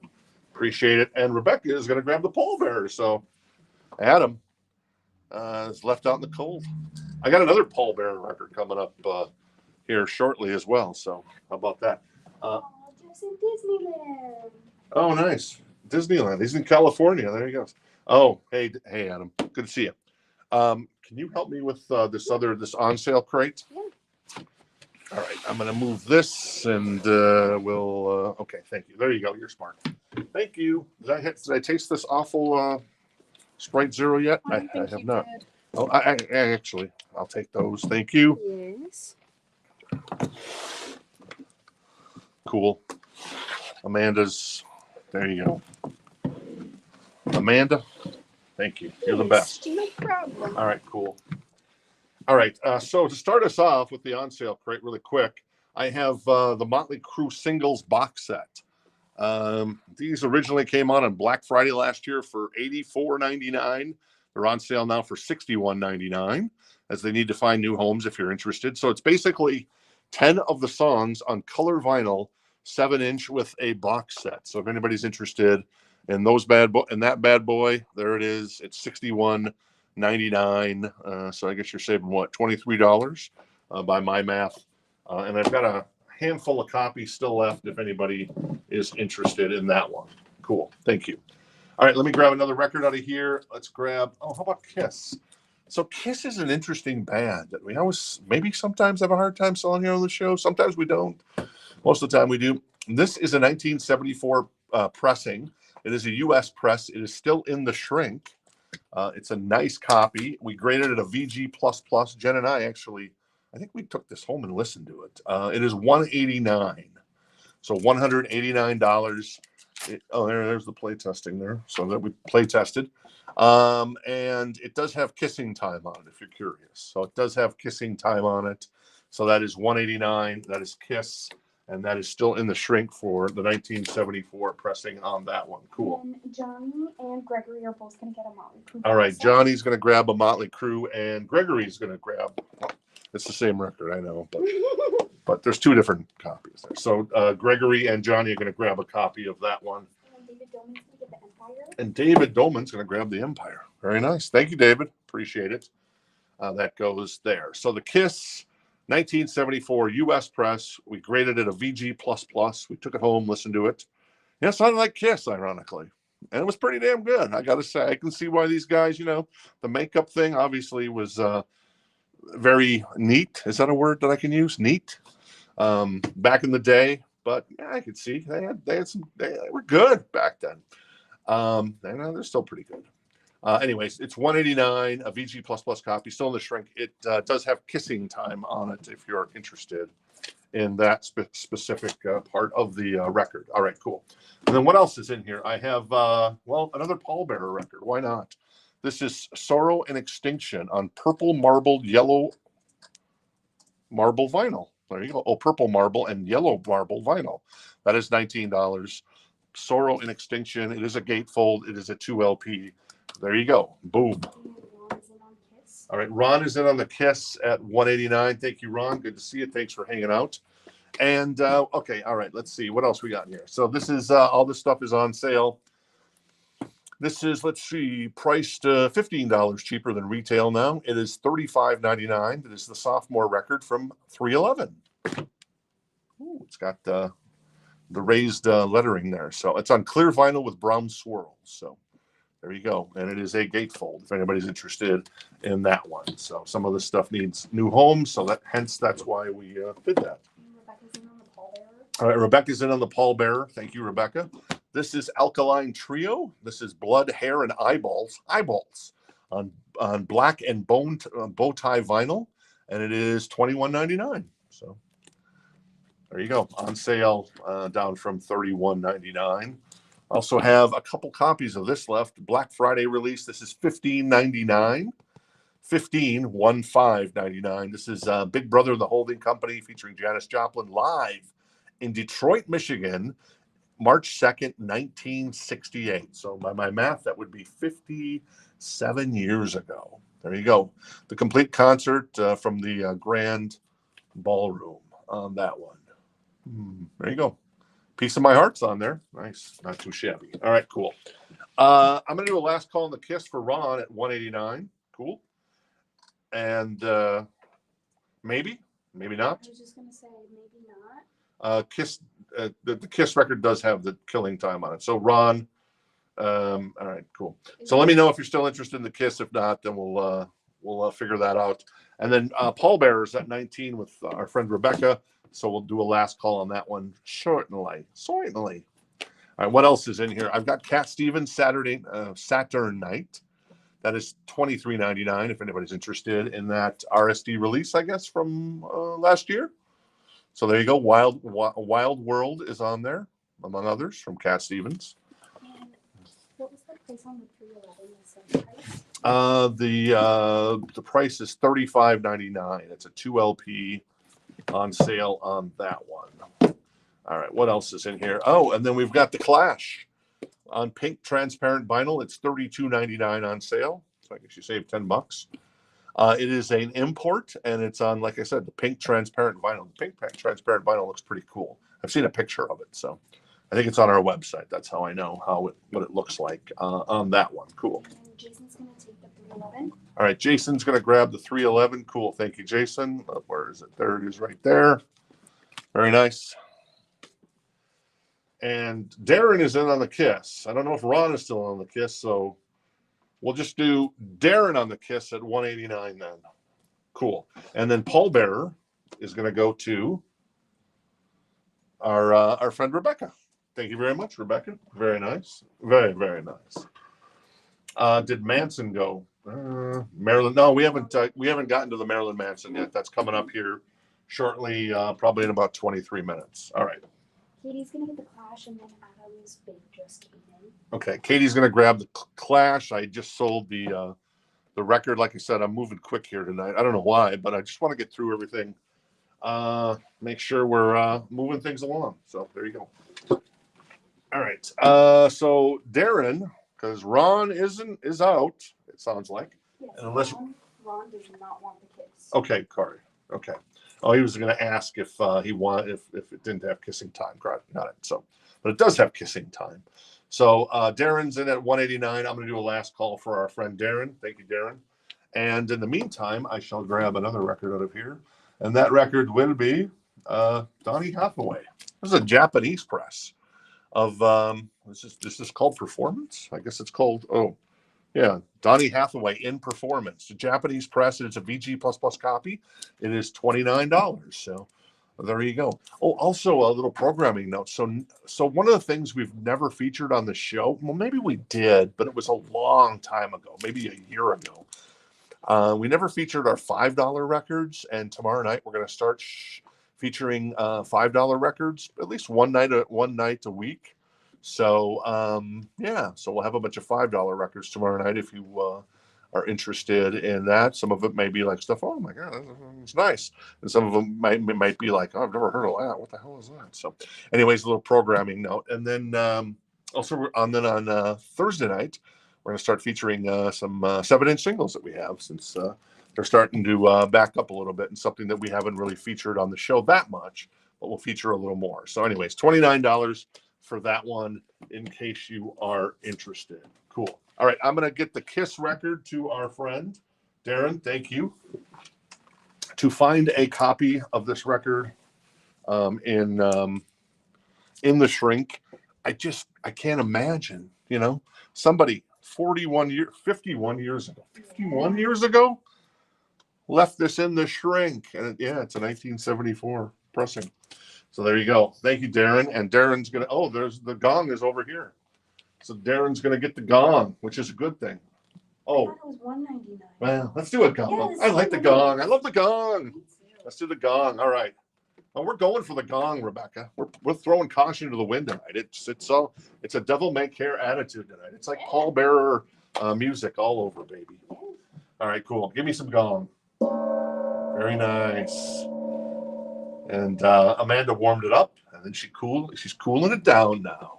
[SPEAKER 1] Appreciate it. And Rebecca is going to grab the pallbearer. So Adam is left out in the cold. I got another pallbearer record coming up here shortly as well. So how about that?
[SPEAKER 2] Jeff's in Disneyland.
[SPEAKER 1] Oh, nice. Disneyland. He's in California. There he goes. Oh, hey, Adam. Good to see you. Can you help me with this on sale crate?
[SPEAKER 2] Yeah.
[SPEAKER 1] All right, I'm going to move this and we'll. Okay, thank you. There you go. You're smart. Thank you. Did I taste this awful Sprite Zero yet? I have not.
[SPEAKER 2] Did.
[SPEAKER 1] Oh, I actually, I'll take those. Thank you.
[SPEAKER 2] Yes.
[SPEAKER 1] Cool. Amanda's. There you go. Amanda, thank you. You're the best.
[SPEAKER 2] No problem.
[SPEAKER 1] All right, cool. All right, so to start us off with the on sale crate really quick, I have the Motley Crue singles box set. These originally came on Black Friday last year for $84.99. They're on sale now for $61.99, as they need to find new homes if you're interested. So it's basically 10 of the songs on color vinyl, 7-inch with a box set. So if anybody's interested in those that bad boy, there it is. It's $61.99. So I guess you're saving what, $23 by my math. And I've got a handful of copies still left if anybody is interested in that one. Cool. Thank you. All right, let me grab another record out of here. Let's grab, how about Kiss? So Kiss is an interesting band that we maybe sometimes have a hard time selling here on the show. Sometimes we don't. Most of the time we do. This is a 1974 pressing. It is a U.S. press. It is still in the shrink. It's a nice copy. We graded it a VG++. Jen and I think we took this home and listened to it. It is $189. So $189. There's the play testing there. So that we play tested. And it does have kissing time on it, if you're curious. So it does have kissing time on it. So that is $189. That is Kiss. And that is still in the shrink for the 1974 pressing on that one. Cool.
[SPEAKER 2] And Johnny and Gregory are both going to get a Motley Crue.
[SPEAKER 1] All right. Johnny's going to grab a Motley Crue, and Gregory's going to grab. It's the same record, I know, but there's two different copies there. So Gregory and Johnny are going to grab a copy of that one. And David Dolman's going to grab the Empire. Very nice. Thank you, David. Appreciate it. That goes there. So the Kiss 1974 U.S. press. We graded it a VG++. We took it home, listened to it. Yeah, it sounded like Kiss, ironically. And it was pretty damn good. I got to say, I can see why these guys, the makeup thing obviously was very neat. Is that a word that I can use? Neat. Back in the day. But yeah, I could see they were good back then. They're still pretty good. Anyways, it's $189, a VG++ copy, still in the shrink. It does have kissing time on it if you're interested in that specific part of the record. All right, cool. And then what else is in here? I have, another pallbearer record. Why not? This is Sorrow and Extinction on purple marbled yellow marble vinyl. There you go. Oh, purple marble and yellow marble vinyl. That is $19. Sorrow and Extinction. It is a gatefold. It is a 2 LP. There you go. Boom. All right. Ron is in on the Kiss at $189. Thank you, Ron. Good to see you. Thanks for hanging out. And okay. All right. Let's see what else we got in here. So this is all this stuff is on sale. This is, let's see, priced $15 cheaper than retail now. It is $35.99. It is the sophomore record from 311. Ooh, it's got the raised lettering there. So it's on clear vinyl with brown swirls. So there you go. And it is a gatefold if anybody's interested in that one. So some of this stuff needs new homes. So that's why we did that. All right, Rebecca's in on the pallbearer. Thank you, Rebecca. This is Alkaline Trio. This is Blood, Hair, and Eyeballs on black and bow tie vinyl, and it is $21.99. So there you go, on sale down from $31.99. Also have a couple copies of this left. Black Friday release. This is $15.99. $15.99. This is Big Brother, the Holding Company, featuring Janis Joplin live in Detroit, Michigan, March 2nd, 1968. So by my math, that would be 57 years ago. There you go. The complete concert from the Grand Ballroom on that one. There you go. Piece of My Heart's on there. Nice. Not too shabby. All right, cool. I'm going to do a last call on the Kiss for Ron at 189. Cool. And maybe not.
[SPEAKER 2] I was just gonna say maybe not.
[SPEAKER 1] Kiss. The Kiss record does have the killing time on it. So Ron. All right, cool. So let me know if you're still interested in the Kiss. If not, then we'll figure that out. And then Paul Bearer's at 19 with our friend Rebecca. So we'll do a last call on that one shortly. All right, what else is in here? I've got Cat Stevens Saturn Night. That is $23.99 if anybody's interested in that RSD release, I guess, from last year. So there you go. Wild World is on there, among others, from Cat Stevens.
[SPEAKER 2] And what was the price on the 311?
[SPEAKER 1] The price is $35.99. It's a 2 LP on sale on that one. All right, what else is in here? Oh, and then we've got the Clash on pink transparent vinyl. It's $32.99 on sale. So I guess you save $10. It is an import, and it's on, like I said, the pink transparent vinyl. The pink transparent vinyl looks pretty cool. I've seen a picture of it, so I think it's on our website. That's how I know what it looks like on that one. Cool.
[SPEAKER 2] And Jason's gonna take the 311.
[SPEAKER 1] All right, Jason's going to grab the 311. Cool. Thank you, Jason. Where is it? There it is right there. Very nice. And Darren is in on the Kiss. I don't know if Ron is still on the Kiss, so we'll just do Darren on the Kiss at 189 then. Cool. And then Paul Bearer is going to go to our friend Rebecca. Thank you very much, Rebecca. Very nice. Very, very nice. Did Manson go? Marilyn? No, we haven't gotten to the Marilyn Manson yet. That's coming up here shortly, probably in about 23 minutes. All right.
[SPEAKER 2] Katie's gonna get the Clash, and then Adam's babe just came in.
[SPEAKER 1] Okay, Katie's gonna grab the Clash. I just sold the record. Like I said, I'm moving quick here tonight. I don't know why, but I just want to get through everything. Make sure we're moving things along. So there you go. All right. So Darren, because Ron is out. It sounds like.
[SPEAKER 2] Yes,
[SPEAKER 1] Unless
[SPEAKER 2] Ron does not want the Kiss.
[SPEAKER 1] okay, Corey. Okay. Oh, he was going to ask if if it didn't have kissing time. Got it. So, but it does have kissing time. So Darren's in at 189. I'm going to do a last call for our friend Darren. Thank you, Darren. And in the meantime, I shall grab another record out of here, and that record will be Donny Hathaway. This is a Japanese press of this is called Performance. I guess it's called Donny Hathaway in Performance. The Japanese press. It's a VG++ copy. It is $29. So there you go. Oh, also a little programming note. So one of the things we've never featured on the show, well, maybe we did, but it was a long time ago, maybe a year ago. We never featured our $5 records, and tomorrow night we're going to start featuring $5 records at least one night a week. So so we'll have a bunch of $5 records tomorrow night if you are interested in that. Some of it may be like stuff, oh my god, it's nice, and some of them might be like, oh, I've never heard of that, what the hell is that? So anyways, a little programming note. And then also on Thursday night we're going to start featuring some 7-inch singles that we have, since they're starting to back up a little bit, and something that we haven't really featured on the show that much, but we'll feature a little more. So anyways, $29 for that one, in case you are interested. Cool. All right, I'm going to get the Kiss record to our friend Darren. Thank you. To find a copy of this record in the shrink, I can't imagine, somebody 51 years ago left this in the shrink, and it's a 1974 pressing. So there you go. Thank you, Darren. And Darren's going to, there's the gong is over here. So Darren's going to get the gong, which is a good thing. Oh,
[SPEAKER 2] I thought it was $199.
[SPEAKER 1] Well, let's do a gong.
[SPEAKER 2] Yes,
[SPEAKER 1] I like the gong. I love the gong. Let's do the gong. All right. Well, we're going for the gong, Rebecca. We're throwing caution to the wind tonight. It's a devil may care attitude tonight. It's like Paul Bearer music all over, baby. All right, cool. Give me some gong. Very nice. And Amanda warmed it up, and then she's cooling it down now.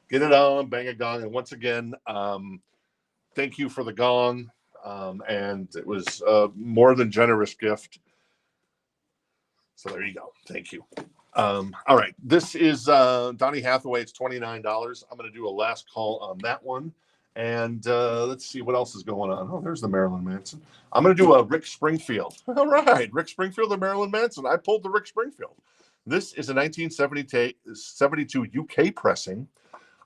[SPEAKER 1] Get it on, bang a gong. And once again, thank you for the gong. And it was a more than generous gift. So there you go. Thank you. All right, this is Donny Hathaway. It's $29. I'm going to do a last call on that one. And let's see what else is going on. Oh, there's the Marilyn Manson. I'm going to do a Rick Springfield. All right, Rick Springfield and Marilyn Manson. I pulled the Rick Springfield. This is a 1972 UK pressing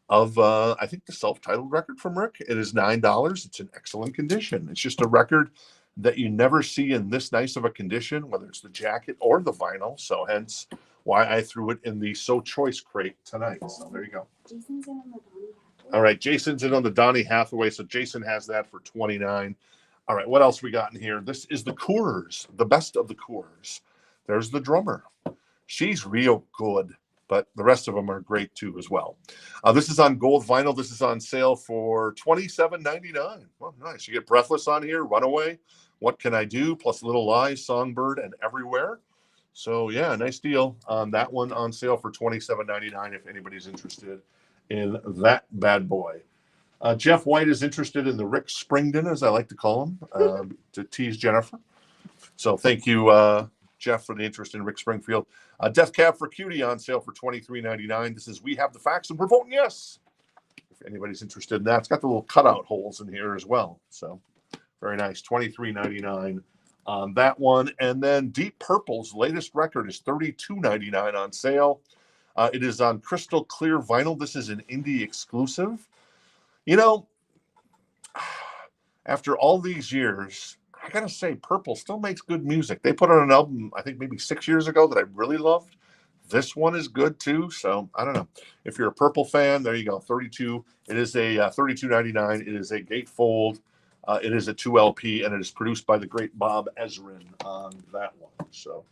[SPEAKER 1] of, I think, the self-titled record from Rick. It is $9. It's in excellent condition. It's just a record that you never see in this nice of a condition, whether it's the jacket or the vinyl. So hence why I threw it in the So Choice crate tonight. So there you go.
[SPEAKER 2] Jason's in on the Donny Hathaway.
[SPEAKER 1] All right, Jason's in on the Donny Hathaway. So Jason has that for $29. All right, what else we got in here? This is the Coors, the best of the Coors. There's the drummer. She's real good, but the rest of them are great too as well. This is on gold vinyl. This is on sale for $27.99. Well, nice. You get Breathless on here, Runaway, What Can I Do, plus Little Lies, Songbird, and Everywhere. So yeah, nice deal on that one, on sale for $27.99 if anybody's interested in that bad boy. Jeff White is interested in the Rick Springdon, as I like to call him, to tease Jennifer. So thank you, Jeff, for the interest in Rick Springfield. Death Cab for Cutie on sale for $23.99. This is We Have the Facts and we're voting yes. If anybody's interested in that, it's got the little cutout holes in here as well. So very nice, $23.99 on that one. And then Deep Purple's latest record is $32.99 on sale. It is on crystal clear vinyl. This is an indie exclusive. You know, after all these years, I gotta say, Purple still makes good music. They put out an album, I think maybe 6 years ago, that I really loved. This one is good too. So I don't know. If you're a Purple fan, there you go. 32. It is a $32.99. It is a gatefold. It is a 2LP, and it is produced by the great Bob Ezrin on that one. So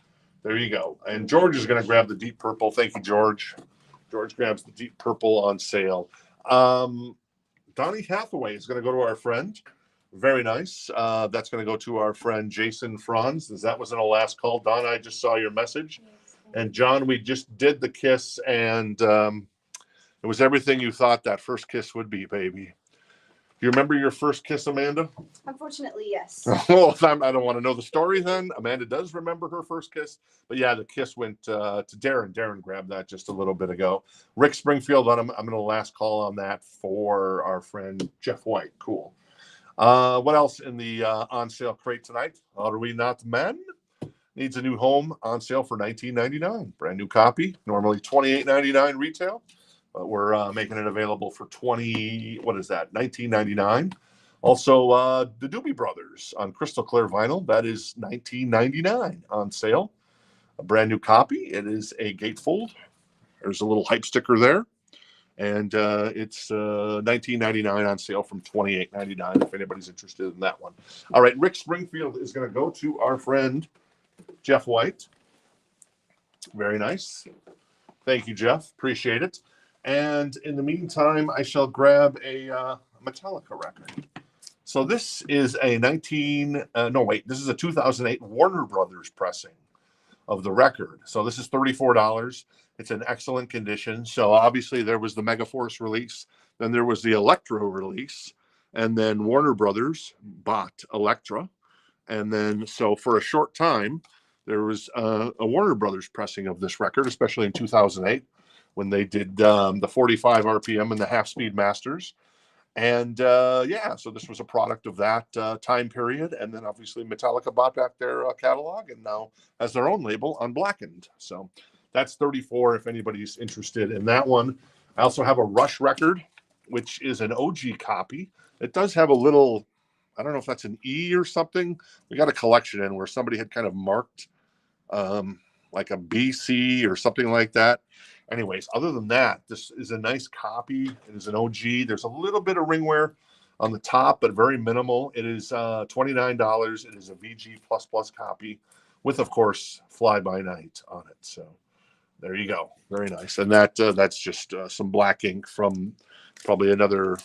[SPEAKER 1] there you go. And George is going to grab the Deep Purple. Thank you, George. George grabs the Deep Purple on sale. Donny Hathaway is going to go to our friend. Very nice. That's going to go to our friend Jason Franz. That was in a last call. Don, I just saw your message. And John, we just did the kiss, and it was everything you thought that first kiss would be, baby. Do you remember your first kiss, Amanda?
[SPEAKER 2] Unfortunately, yes.
[SPEAKER 1] Well, I don't want to know the story then. Amanda does remember her first kiss. But yeah, the kiss went to Darren. Darren grabbed that just a little bit ago. Rick Springfield, I'm going to last call on that for our friend Jeff White. Cool. What else in the on sale crate tonight? Are We Not Men? Needs a New Home, on sale for $19.99. Brand new copy, normally $28.99 retail. But we're making it available for $19.99. Also, the Doobie Brothers on crystal clear vinyl. That is $19.99 on sale. A brand new copy. It is a gatefold. There's a little hype sticker there. And it's $19.99 on sale from $28.99 if anybody's interested in that one. All right, Rick Springfield is going to go to our friend Jeff White. Very nice. Thank you, Jeff. Appreciate it. And in the meantime, I shall grab a Metallica record. So this is a this is a 2008 Warner Brothers pressing of the record. So this is $34. It's in excellent condition. So obviously there was the Megaforce release, then there was the Electro release, and then Warner Brothers bought Elektra. And then so for a short time, there was a Warner Brothers pressing of this record, especially in 2008. When they did the 45 RPM and the half-speed masters. And so this was a product of that time period. And then obviously Metallica bought back their catalog and now has their own label, Unblackened. So that's $34 if anybody's interested in that one. I also have a Rush record, which is an OG copy. It does have a little, I don't know if that's an E or something. We got a collection in where somebody had kind of marked like a BC or something like that. Anyways, other than that, this is a nice copy. It is an OG. There's a little bit of ring wear on the top, but very minimal. It is $29. It is a VG++ copy with, of course, Fly By Night on it. So there you go. Very nice. And that's just some black ink from probably another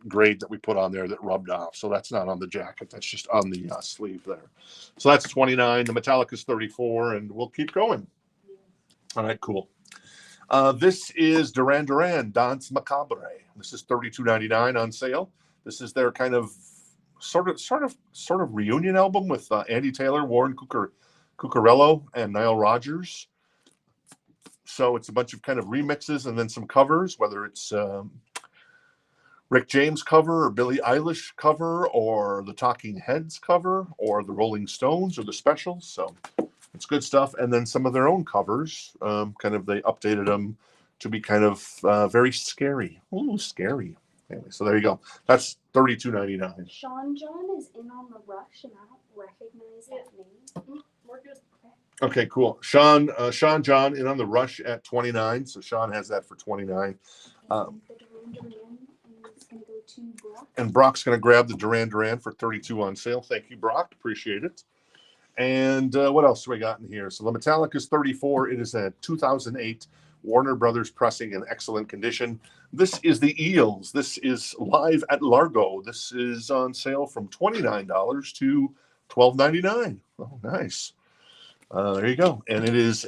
[SPEAKER 1] grade that we put on there that rubbed off. So that's not on the jacket. That's just on the sleeve there. So that's $29. The Metallica's $34, and we'll keep going. All right, cool. This is Duran Duran, Danse Macabre. This is $32.99 on sale. This is their kind of sort of reunion album with Andy Taylor, Warren Cucurello, and Nile Rodgers. So it's a bunch of kind of remixes and then some covers, whether it's Rick James cover or Billie Eilish cover or the Talking Heads cover or the Rolling Stones or the Specials. So it's good stuff. And then some of their own covers, kind of they updated them to be kind of very scary. Ooh, scary. Anyway, so there you go. That's $32.99.
[SPEAKER 2] Sean John is in on the rush, and I don't recognize that name.
[SPEAKER 3] We're good.
[SPEAKER 1] Okay, cool. Sean John in on the rush at 29. So Sean has that for 29.
[SPEAKER 2] The Duran Duran is going to go to Brock.
[SPEAKER 1] And Brock's going to grab the Duran Duran for 32 on sale. Thank you, Brock. Appreciate it. And what else do we got in here? So the Metallica is 34. It is a 2008 Warner Brothers pressing in excellent condition. This is the Eels. This is live at Largo. This is on sale from $29 to $12.99. Oh, nice. There you go. And it is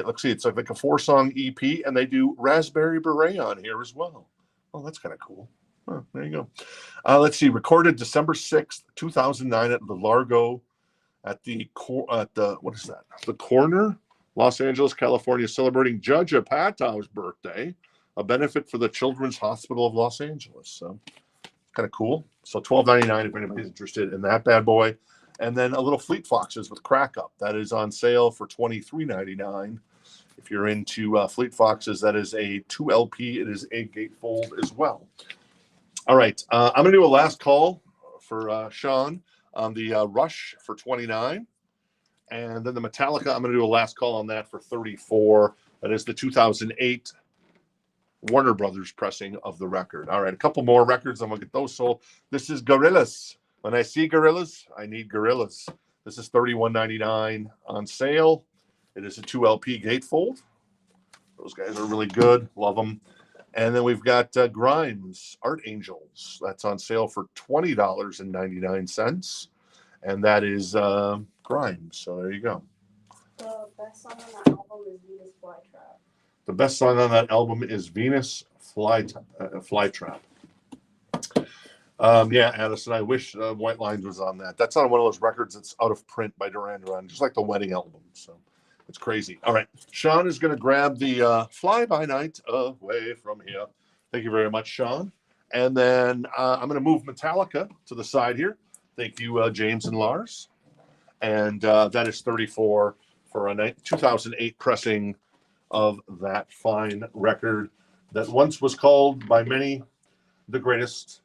[SPEAKER 1] let's see, it's like a 4-song EP, and they do Raspberry Beret on here as well. Oh, that's kind of cool. Oh, there you go. Let's see, recorded December 6th, 2009 at the Largo at the what is that? The Corner, Los Angeles, California, celebrating Judge Apatow's birthday, a benefit for the Children's Hospital of Los Angeles. So kind of cool. So $12.99 if anybody's interested in that bad boy. And then a little Fleet Foxes with Crack Up. That is on sale for $23.99. If you're into Fleet Foxes, that is a 2LP. It is a gatefold as well. All right. I'm going to do a last call for Sean on the Rush for $29. And then the Metallica, I'm going to do a last call on that for $34. That is the 2008 Warner Brothers pressing of the record. All right. A couple more records. I'm going to get those sold. This is Gorillaz. When I see gorillas, I need gorillas. This is $31.99 on sale. It is a 2LP gatefold. Those guys are really good. Love them. And then we've got Grimes, Art Angels. That's on sale for $20.99. And that is Grimes. So there you go.
[SPEAKER 2] The best song on that album is Venus Flytrap.
[SPEAKER 1] The best song on that album is Venus Flytrap. Yeah, Addison, I wish White Lines was on that. That's on one of those records that's out of print by Duran Duran, just like the Wedding album. So it's crazy. All right. Sean is going to grab the Fly By Night away from here. Thank you very much, Sean. And then I'm going to move Metallica to the side here. Thank you, James and Lars. And that is 34 for a 2008 pressing of that fine record that once was called by many the greatest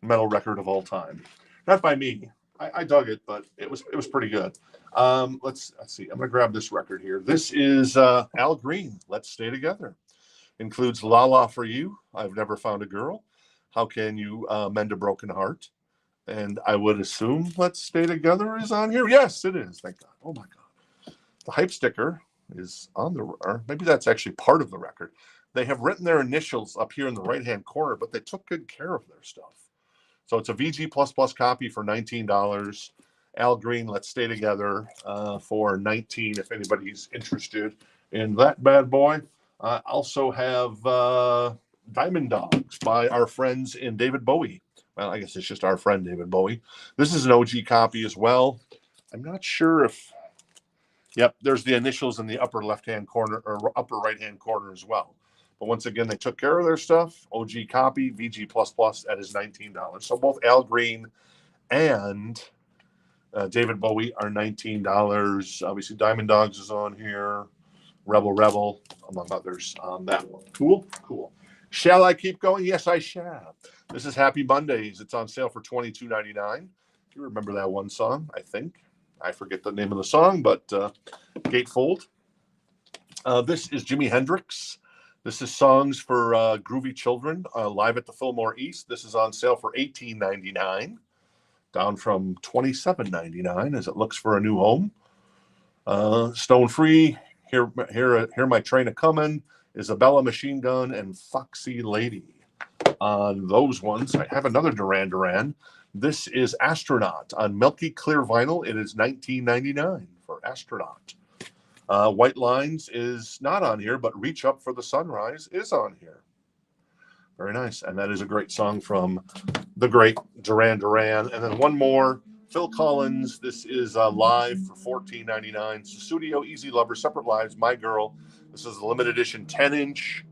[SPEAKER 1] metal record of all time. Not by me. I dug it, but it was pretty good. Let's see. I'm gonna grab this record here. This is Al Green, Let's Stay Together. Includes La La for You, I've Never Found a Girl, How Can You Mend a Broken Heart, and I would assume Let's Stay Together is on here. Yes, it is. Thank God. Oh my God. The hype sticker is on the, or maybe that's actually part of the record. They have written their initials up here in the right-hand corner, but they took good care of their stuff. So it's a VG++ copy for $19. Al Green, Let's Stay Together for $19 if anybody's interested in that bad boy. Also have Diamond Dogs by our friends in David Bowie. Well, I guess it's just our friend David Bowie. This is an OG copy as well. I'm not sure if, yep, there's the initials in the upper left-hand corner or upper right-hand corner as well. But once again, they took care of their stuff. OG copy, VG++, that is $19. So both Al Green and David Bowie are $19. Obviously, Diamond Dogs is on here. Rebel, among others on that one. Cool. Shall I keep going? Yes, I shall. This is Happy Mondays. It's on sale for $22.99. You remember that one song, I think. I forget the name of the song, but Gatefold. This is Jimi Hendrix. This is Songs for Groovy Children, live at the Fillmore East. This is on sale for $18.99, down from $27.99 as it looks for a new home. Stone Free, Hear My Train A-Comin', Isabella Machine Gun, and Foxy Lady. On those ones, I have another Duran Duran. This is Astronaut on Milky Clear Vinyl. It is $19.99 for Astronaut. White Lines is not on here, but Reach Up for the Sunrise is on here. Very nice. And that is a great song from the great Duran Duran. And then one more Phil Collins, this is live for $14.99. Studio Easy Lover, Separate Lives, My Girl. This is a limited edition 10-inch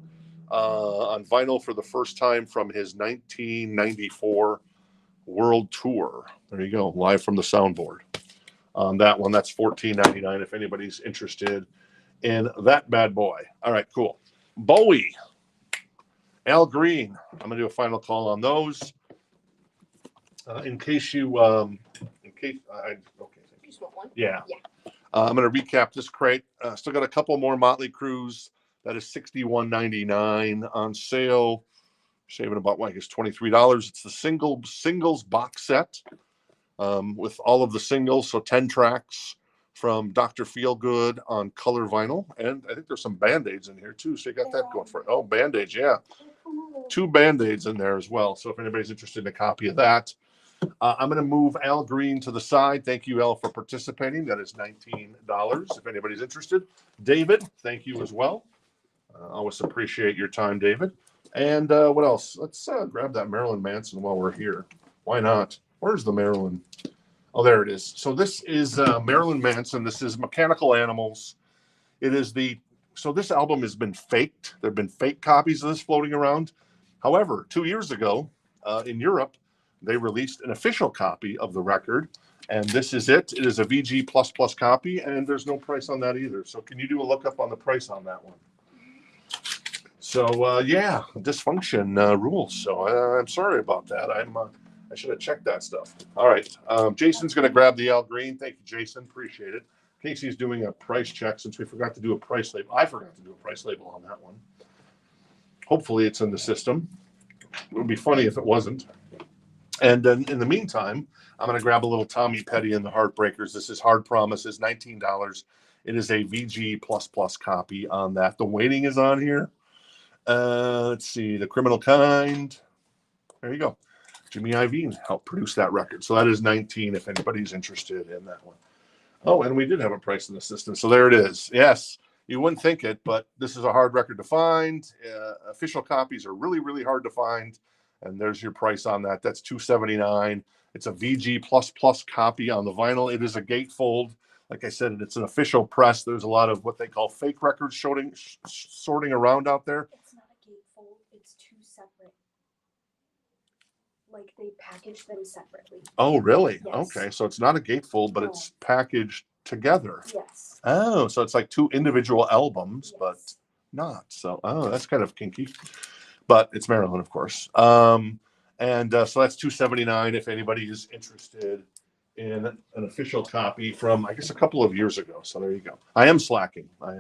[SPEAKER 1] on vinyl for the first time from his 1994 World Tour. There you go, live from the soundboard. On that one, that's $14.99 if anybody's interested in that bad boy. All right, cool. Bowie, Al Green. I'm going to do a final call on those. In case you, okay,
[SPEAKER 2] You just want one?
[SPEAKER 1] yeah.
[SPEAKER 2] Yeah.
[SPEAKER 1] I'm going to recap this crate. Still got a couple more Motley Crues. That is $61.99 on sale. Saving about, I guess, $23. It's the singles box set with all of the singles, so 10 tracks from Dr. Feelgood on color vinyl. And I think there's some Band-Aids in here too, so you got that going for it. Oh, Band-Aids, yeah. 2 Band-Aids in there as well. So if anybody's interested in a copy of that, I'm going to move Al Green to the side. Thank you, Al, for participating. That is $19 if anybody's interested. David, thank you as well. Always appreciate your time, David. And what else? Let's grab that Marilyn Manson while we're here. Why not? Where's the Marilyn? Oh, there it is. So this is Marilyn Manson. This is Mechanical Animals. It is so this album has been faked. There have been fake copies of this floating around. However, 2 years ago in Europe, they released an official copy of the record. And this is it. It is a VG++ copy, and there's no price on that either. So can you do a lookup on the price on that one? So yeah, dysfunction rules. So I'm sorry about that. I should have checked that stuff. All right, Jason's going to grab the Al Green. Thank you, Jason. Appreciate it. Casey's doing a price check since we forgot to do a price label. I forgot to do a price label on that one. Hopefully, it's in the system. It would be funny if it wasn't. And then in the meantime, I'm going to grab a little Tommy Petty and the Heartbreakers. This is Hard Promises, $19. It is a VG++ copy on that. The waiting is on here. Let's see, The Criminal Kind. There you go. Jimmy Iovine helped produce that record. So that is $19 if anybody's interested in that one. Oh, and we did have a price in the system. So there it is. Yes, you wouldn't think it, but this is a hard record to find. Official copies are really, really hard to find. And there's your price on that. That's $279. It's a VG++ copy on the vinyl. It is a gatefold. Like I said, it's an official press. There's a lot of what they call fake records sorting around out there.
[SPEAKER 2] It's not a gatefold. It's 2 separate. Like they package them separately.
[SPEAKER 1] Oh, really?
[SPEAKER 2] Yes.
[SPEAKER 1] Okay, so it's not a gatefold, but it's packaged together.
[SPEAKER 2] Yes.
[SPEAKER 1] Oh, so it's like 2 individual albums,
[SPEAKER 2] Yes.
[SPEAKER 1] but not. So, oh, that's kind of kinky. But it's Marilyn, of course. So that's $279 if anybody is interested in an official copy from, I guess, a couple of years ago. So there you go. I am slacking. I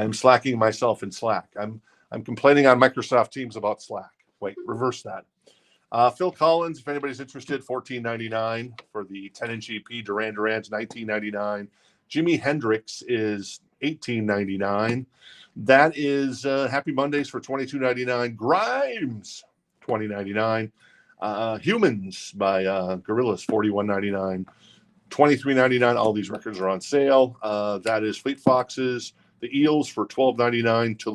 [SPEAKER 1] am slacking myself in Slack. I'm complaining on Microsoft Teams about Slack. Wait, reverse that. Phil Collins, if anybody's interested, $14.99 for the 10-inch EP. Duran Duran's $19.99. Jimi Hendrix is $18.99. That is Happy Mondays for $22.99. Grimes, $20.99. Humans by Gorillaz, $41.99. $23.99. All these records are on sale. That is Fleet Foxes, The Eels for $12.99. To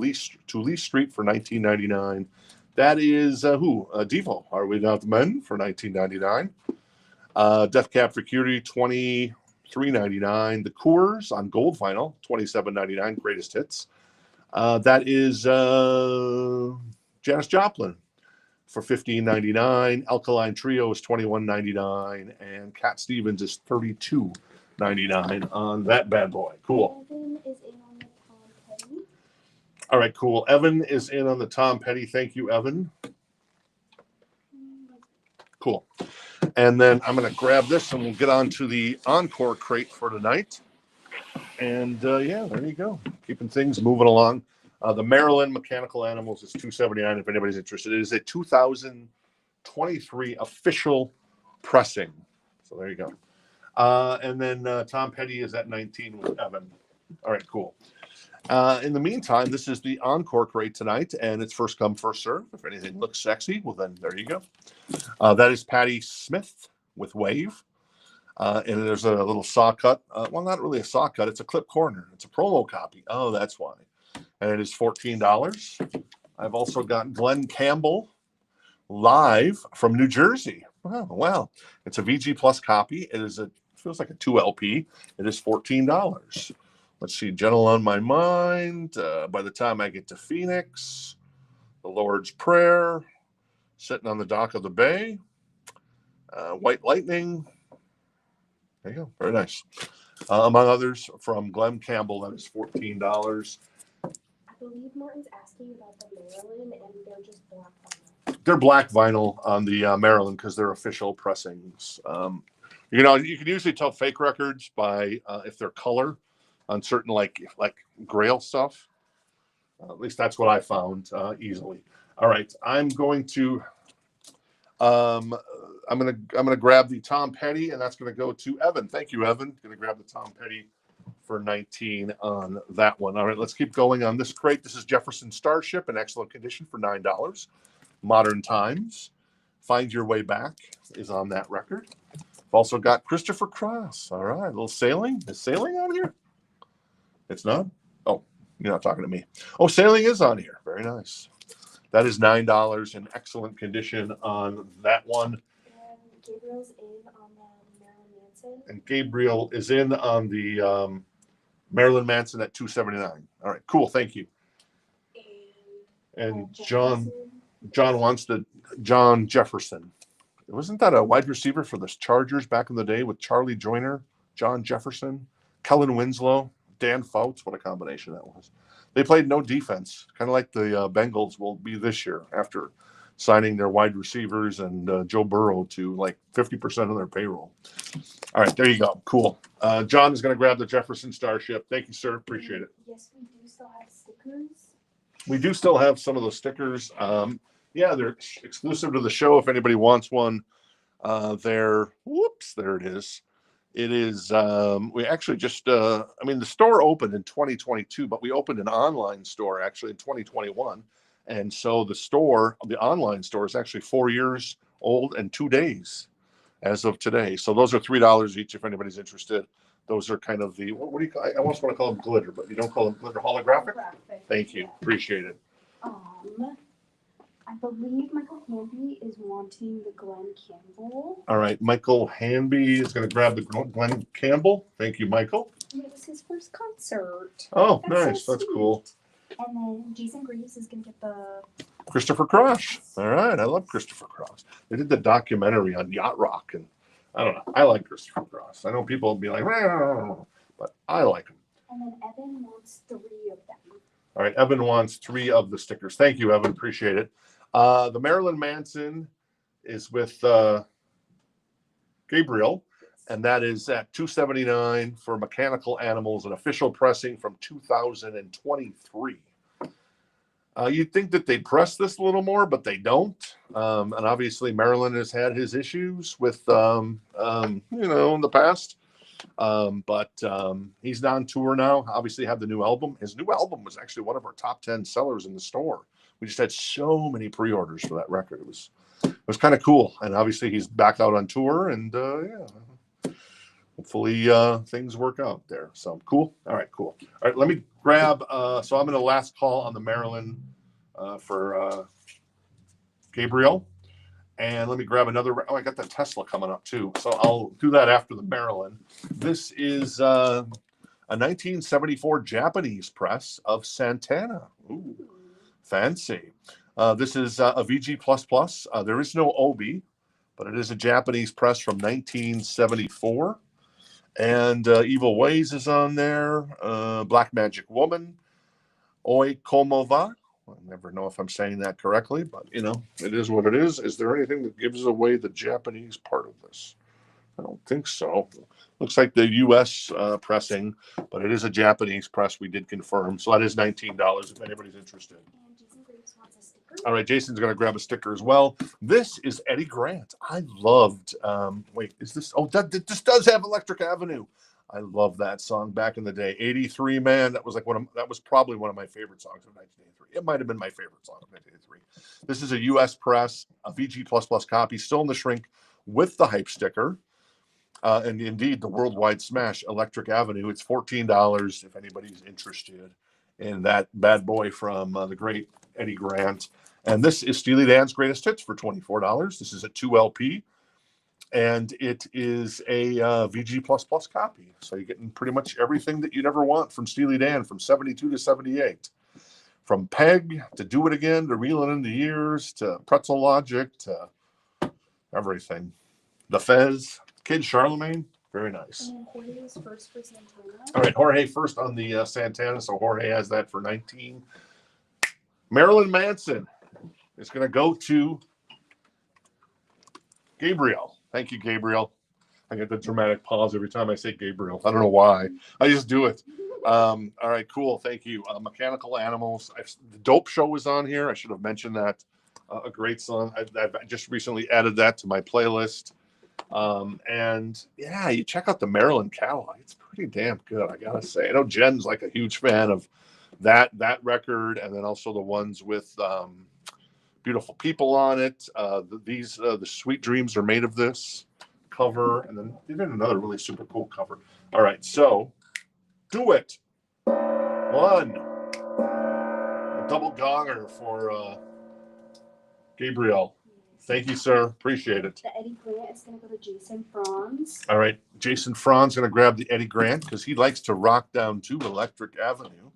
[SPEAKER 1] Lee Street for $19.99. That is Devo, Are We Not the Men for $19.99. Death Cab for Cutie, $23.99. The Coors on gold vinyl, $27.99. Greatest hits. That is Janis Joplin for $15.99. Alkaline Trio is $21.99, and Cat Stevens is $32.99 on that bad boy. Cool.
[SPEAKER 2] Evan is in on the Tom Petty.
[SPEAKER 1] All right, cool. Evan is in on the Tom Petty. Thank you, Evan. Cool. And then I'm going to grab this, and we'll get on to the Encore crate for tonight. And yeah, there you go. Keeping things moving along. The Marilyn Mechanical Animals is $279 if anybody's interested. It is a 2023 official pressing. So there you go. And then Tom Petty is at 19 with Evan. All right, cool. In the meantime, this is the Encore crate tonight, and it's first come, first serve. If anything looks sexy, well, then there you go. That is Patti Smith with Wave. And there's a little saw cut. Well, not really a saw cut. It's a clip corner. It's a promo copy. Oh, that's why. And it is $14. I've also got Glenn Campbell live from New Jersey. Wow. It's a VG Plus copy. Feels like a 2 LP. It is $14. Let's see, Gentle on My Mind. By the time I get to Phoenix, The Lord's Prayer, Sitting on the Dock of the Bay, White Lightning. There you go. Very nice. Among others, from Glenn Campbell, that is $14.
[SPEAKER 2] I believe Martin's asking about the Marilyn, and they're just black vinyl.
[SPEAKER 1] They're black vinyl on the Marilyn because they're official pressings. You can usually tell fake records by if they're color on certain like Grail stuff. At least that's what I found easily. All right, I'm going to grab the Tom Petty, and that's going to go to Evan. Thank you, Evan. Going to grab the Tom Petty for 19 on that one. All right, let's keep going on this crate. This is Jefferson Starship in excellent condition for $9. Modern Times, Find Your Way Back is on that record. I've also got Christopher Cross. All right, a little Sailing. Is Sailing on here? It's not? Oh, you're not talking to me. Oh, Sailing is on here. Very nice. That is $9 in excellent condition on that one.
[SPEAKER 2] And Gabriel's in on the Marilyn Manson.
[SPEAKER 1] And Gabriel is in on the Marilyn Manson at $279. All right, cool. Thank you. And John wants the John Jefferson. Wasn't that a wide receiver for the Chargers back in the day with Charlie Joyner, John Jefferson, Kellen Winslow, Dan Fouts? What a combination that was. They played no defense, kind of like the Bengals will be this year after signing their wide receivers and Joe Burrow to like 50% of their payroll. All right, there you go. Cool. John is going to grab the Jefferson Starship. Thank you, sir. Appreciate it.
[SPEAKER 2] Yes, we do still have stickers.
[SPEAKER 1] We do still have some of those stickers. Yeah, they're exclusive to the show. If anybody wants one, there it is. It is, we actually just, the store opened in 2022, but we opened an online store actually in 2021. And so the online store is actually 4 years old and 2 days as of today. So those are $3 each if anybody's interested. Those are kind of the, what do you call, I almost want to call them glitter, but you don't call them glitter, holographic? Thank you. Appreciate it.
[SPEAKER 2] I believe Michael Hanby is wanting the Glenn Campbell.
[SPEAKER 1] All right, Michael Hanby is going to grab the Glenn Campbell. Thank you, Michael.
[SPEAKER 2] It was his first concert.
[SPEAKER 1] Oh,
[SPEAKER 2] That's
[SPEAKER 1] nice.
[SPEAKER 2] so
[SPEAKER 1] That's
[SPEAKER 2] sweet.
[SPEAKER 1] cool.
[SPEAKER 2] And then Jason Greaves is going to get the
[SPEAKER 1] Christopher Cross. All right, I love Christopher Cross. They did the documentary on Yacht Rock, and I don't know. I like Christopher Cross. I know people will be like, but I like him.
[SPEAKER 2] And then Evan wants 3 of them.
[SPEAKER 1] All right, Evan wants 3 of the stickers. Thank you, Evan. Appreciate it. The Marilyn Manson is with Gabriel, and that is at $279 for Mechanical Animals, an official pressing from 2023. You'd think that they'd press this a little more, but they don't. And obviously, Marilyn has had his issues with, in the past. But he's on tour now. Obviously, have the new album. His new album was actually one of our top 10 sellers in the store. We just had so many pre-orders for that record. It was kind of cool. And obviously, he's back out on tour, and hopefully things work out there. So cool. All right, cool. All right, let me grab. So I'm in the last call on the Marilyn for Gabriel. And let me grab another. Oh, I got the Tesla coming up too. So I'll do that after the Marilyn. This is a 1974 Japanese press of Santana. Ooh, fancy. This is a VG++. There is no Obi, but it is a Japanese press from 1974. And Evil Ways is on there. Black Magic Woman. Oi Komova. I never know if I'm saying that correctly, but it is what it is. Is there anything that gives away the Japanese part of this? I don't think so. Looks like the U.S. Pressing, but it is a Japanese press. We did confirm. So that is $19 if anybody's interested.
[SPEAKER 2] And Jason Greaves wants a sticker.
[SPEAKER 1] All right, Jason's going to grab a sticker as well. This is Eddie Grant. I loved, is this, this does have Electric Avenue. I love that song back in the day. 83, man. That was probably one of my favorite songs of 1983. It might have been my favorite song of 1983. This is a U.S. press, a VG++ copy, still in the shrink with the hype sticker. And indeed, the worldwide smash, Electric Avenue. It's $14 if anybody's interested in that bad boy from the great Eddie Grant. And this is Steely Dan's Greatest Hits for $24. This is a 2 LP. And it is a VG++ copy. So you're getting pretty much everything that you'd ever want from Steely Dan from 72 to 78. From Peg to Do It Again to Reelin' in the Years to Pretzel Logic to everything. The Fez, Kid Charlemagne, very nice.
[SPEAKER 2] And Jorge's first for Santana.
[SPEAKER 1] All right, Jorge first on the Santana, so Jorge has that for 19. Marilyn Manson is going to go to Gabriel. Thank you, Gabriel. I get the dramatic pause every time I say Gabriel. I don't know why. I just do it. All right, cool. Thank you. Mechanical Animals. The Dope Show was on here. I should have mentioned that. A great song. I've just recently added that to my playlist. And yeah, you check out the Marilyn catalog. It's pretty damn good, I gotta say. I know Jen's like a huge fan of that record, and then also the ones with Beautiful People on it. The Sweet Dreams Are Made of This cover, and then they did another really super cool cover. All right, so Do It. One. A double gonger for Gabriel. Thank you, sir. Appreciate it.
[SPEAKER 2] The Eddie Grant is going to go to Jason Franz.
[SPEAKER 1] All right. Jason Franz going to grab the Eddie Grant because he likes to rock down to Electric Avenue.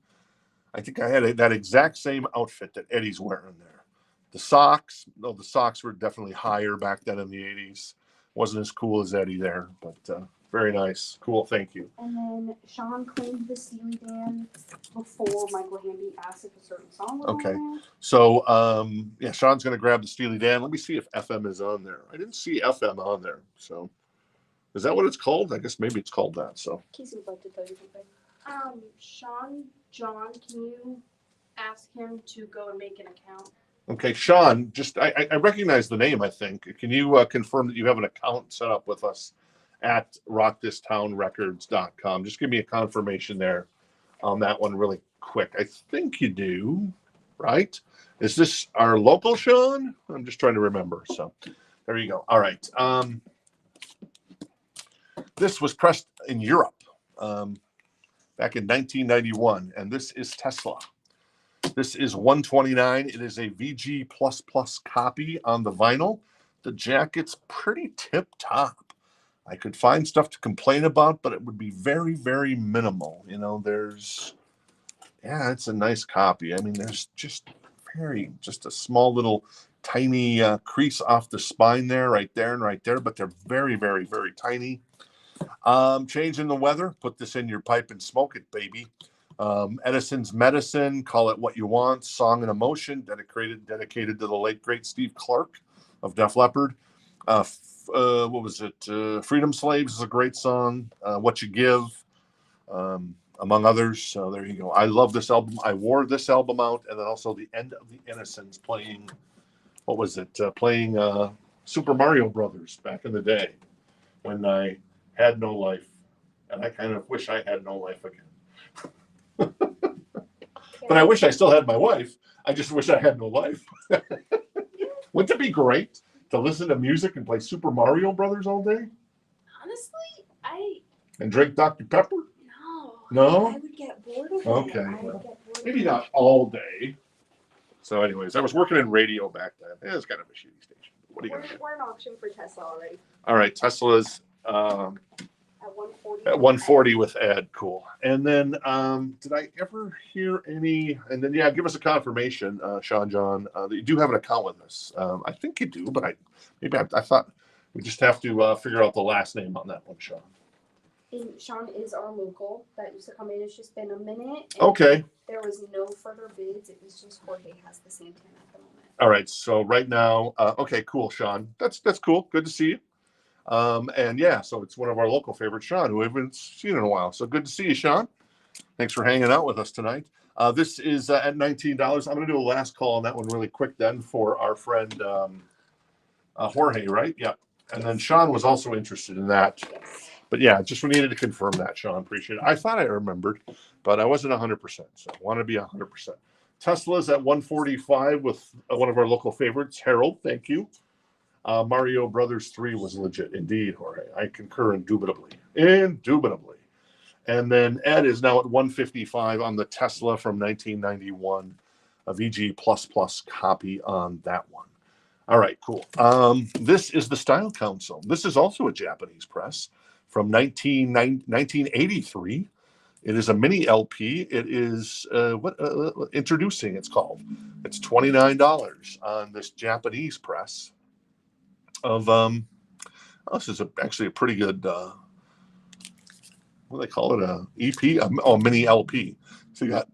[SPEAKER 1] I think I had that exact same outfit that Eddie's wearing there. The socks, no, the socks were definitely higher back then in the 80s. Wasn't as cool as Eddie there, but very nice. Cool. Thank you.
[SPEAKER 2] And then Sean claimed the Steely Dan before Michael Hamby asked if a certain song was
[SPEAKER 1] Okay.
[SPEAKER 2] on there.
[SPEAKER 1] So, yeah, Sean's going to grab the Steely Dan. Let me see if FM is on there. I didn't see FM on there. So, is that what it's called? I guess maybe it's called that. So,
[SPEAKER 2] Casey would like to tell you something. Sean, John, can you ask him to go and make an account?
[SPEAKER 1] okay, Sean, just I recognize the name, I think. Can you confirm that you have an account set up with us at rockthistownrecords.com? Just give me a confirmation there on that one really quick. I think you do, right? Is this our local Sean? I'm just trying to remember. So there you go. All right. This was pressed in Europe back in 1991, and this is Tesla. This is 129. It is a VG++ copy on the vinyl. The jacket's pretty tip-top. I could find stuff to complain about, but it would be very, very minimal. You know, it's a nice copy. I mean, there's just a small little tiny crease off the spine there, right there and right there, but they're very, very, very tiny. Changing the weather, put this in your pipe and smoke it, baby. Edison's Medicine, Call It What You Want, Song and Emotion, dedicated to the late, great Steve Clark of Def Leppard. What was it? Freedom Slaves is a great song. What You Give, among others. So there you go. I love this album. I wore this album out, and then also the End of the Innocents playing, what was it? Playing Super Mario Brothers back in the day when I had no life. And I kind of wish I had no life again. But I wish I still had my wife. I just wish I had no life. Wouldn't it be great to listen to music and play Super Mario Brothers all day?
[SPEAKER 2] Honestly,
[SPEAKER 1] and drink Dr. Pepper?
[SPEAKER 2] No. I would get bored of it.
[SPEAKER 1] Okay. Maybe not all day. So anyways, I was working in radio back then. It was kind of a shitty station. What are you going to do?
[SPEAKER 2] We're an option for Tesla already.
[SPEAKER 1] All right, Tesla's
[SPEAKER 2] At 140.
[SPEAKER 1] at 140 with Ed. Cool. And then did I ever hear any, and then give us a confirmation, Sean John, that you do have an account with us. I think you do, but I thought we just have to figure out the last name on that one, Sean.
[SPEAKER 2] And Sean is our local that used to come in. It's just been a minute.
[SPEAKER 1] Okay.
[SPEAKER 2] There was no further bids. It was just Jorge has the Santana at the moment.
[SPEAKER 1] All right. So right now, okay, cool, Sean. That's cool. Good to see you. And yeah, so it's one of our local favorites, Sean, who we haven't seen in a while. So good to see you, Sean. Thanks for hanging out with us tonight. This is at $19. I'm going to do a last call on that one really quick then for our friend Jorge, right? Yeah. And then Sean was also interested in that.
[SPEAKER 2] Yes.
[SPEAKER 1] But yeah, just we needed to confirm that, Sean. Appreciate it. I thought I remembered, but I wasn't 100%. So I want to be 100%. Tesla's at 145 with one of our local favorites, Harold. Thank you. Mario Brothers 3 was legit. Indeed, Jorge. I concur indubitably. Indubitably. And then Ed is now at 155 on the Tesla from 1991, a VG++ copy on that one. All right, cool. This is the Style Council. This is also a Japanese press from 1983. It is a mini LP. It is Introducing, it's called. It's $29 on this Japanese press of this is actually a pretty good what do they call it, a EP, mini LP. So you got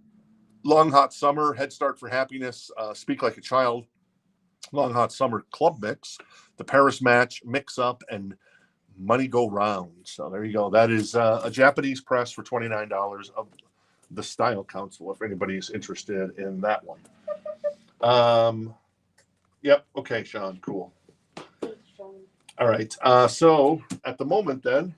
[SPEAKER 1] Long Hot Summer, Head Start for Happiness, Speak Like a Child, Long Hot Summer Club Mix, The Paris Match, Mix Up, and Money Go Round. So there you go. That is a Japanese press for $29 of the Style Council, if anybody's interested in that one. Yep. Okay, Sean. Cool. All right. So at the moment, then,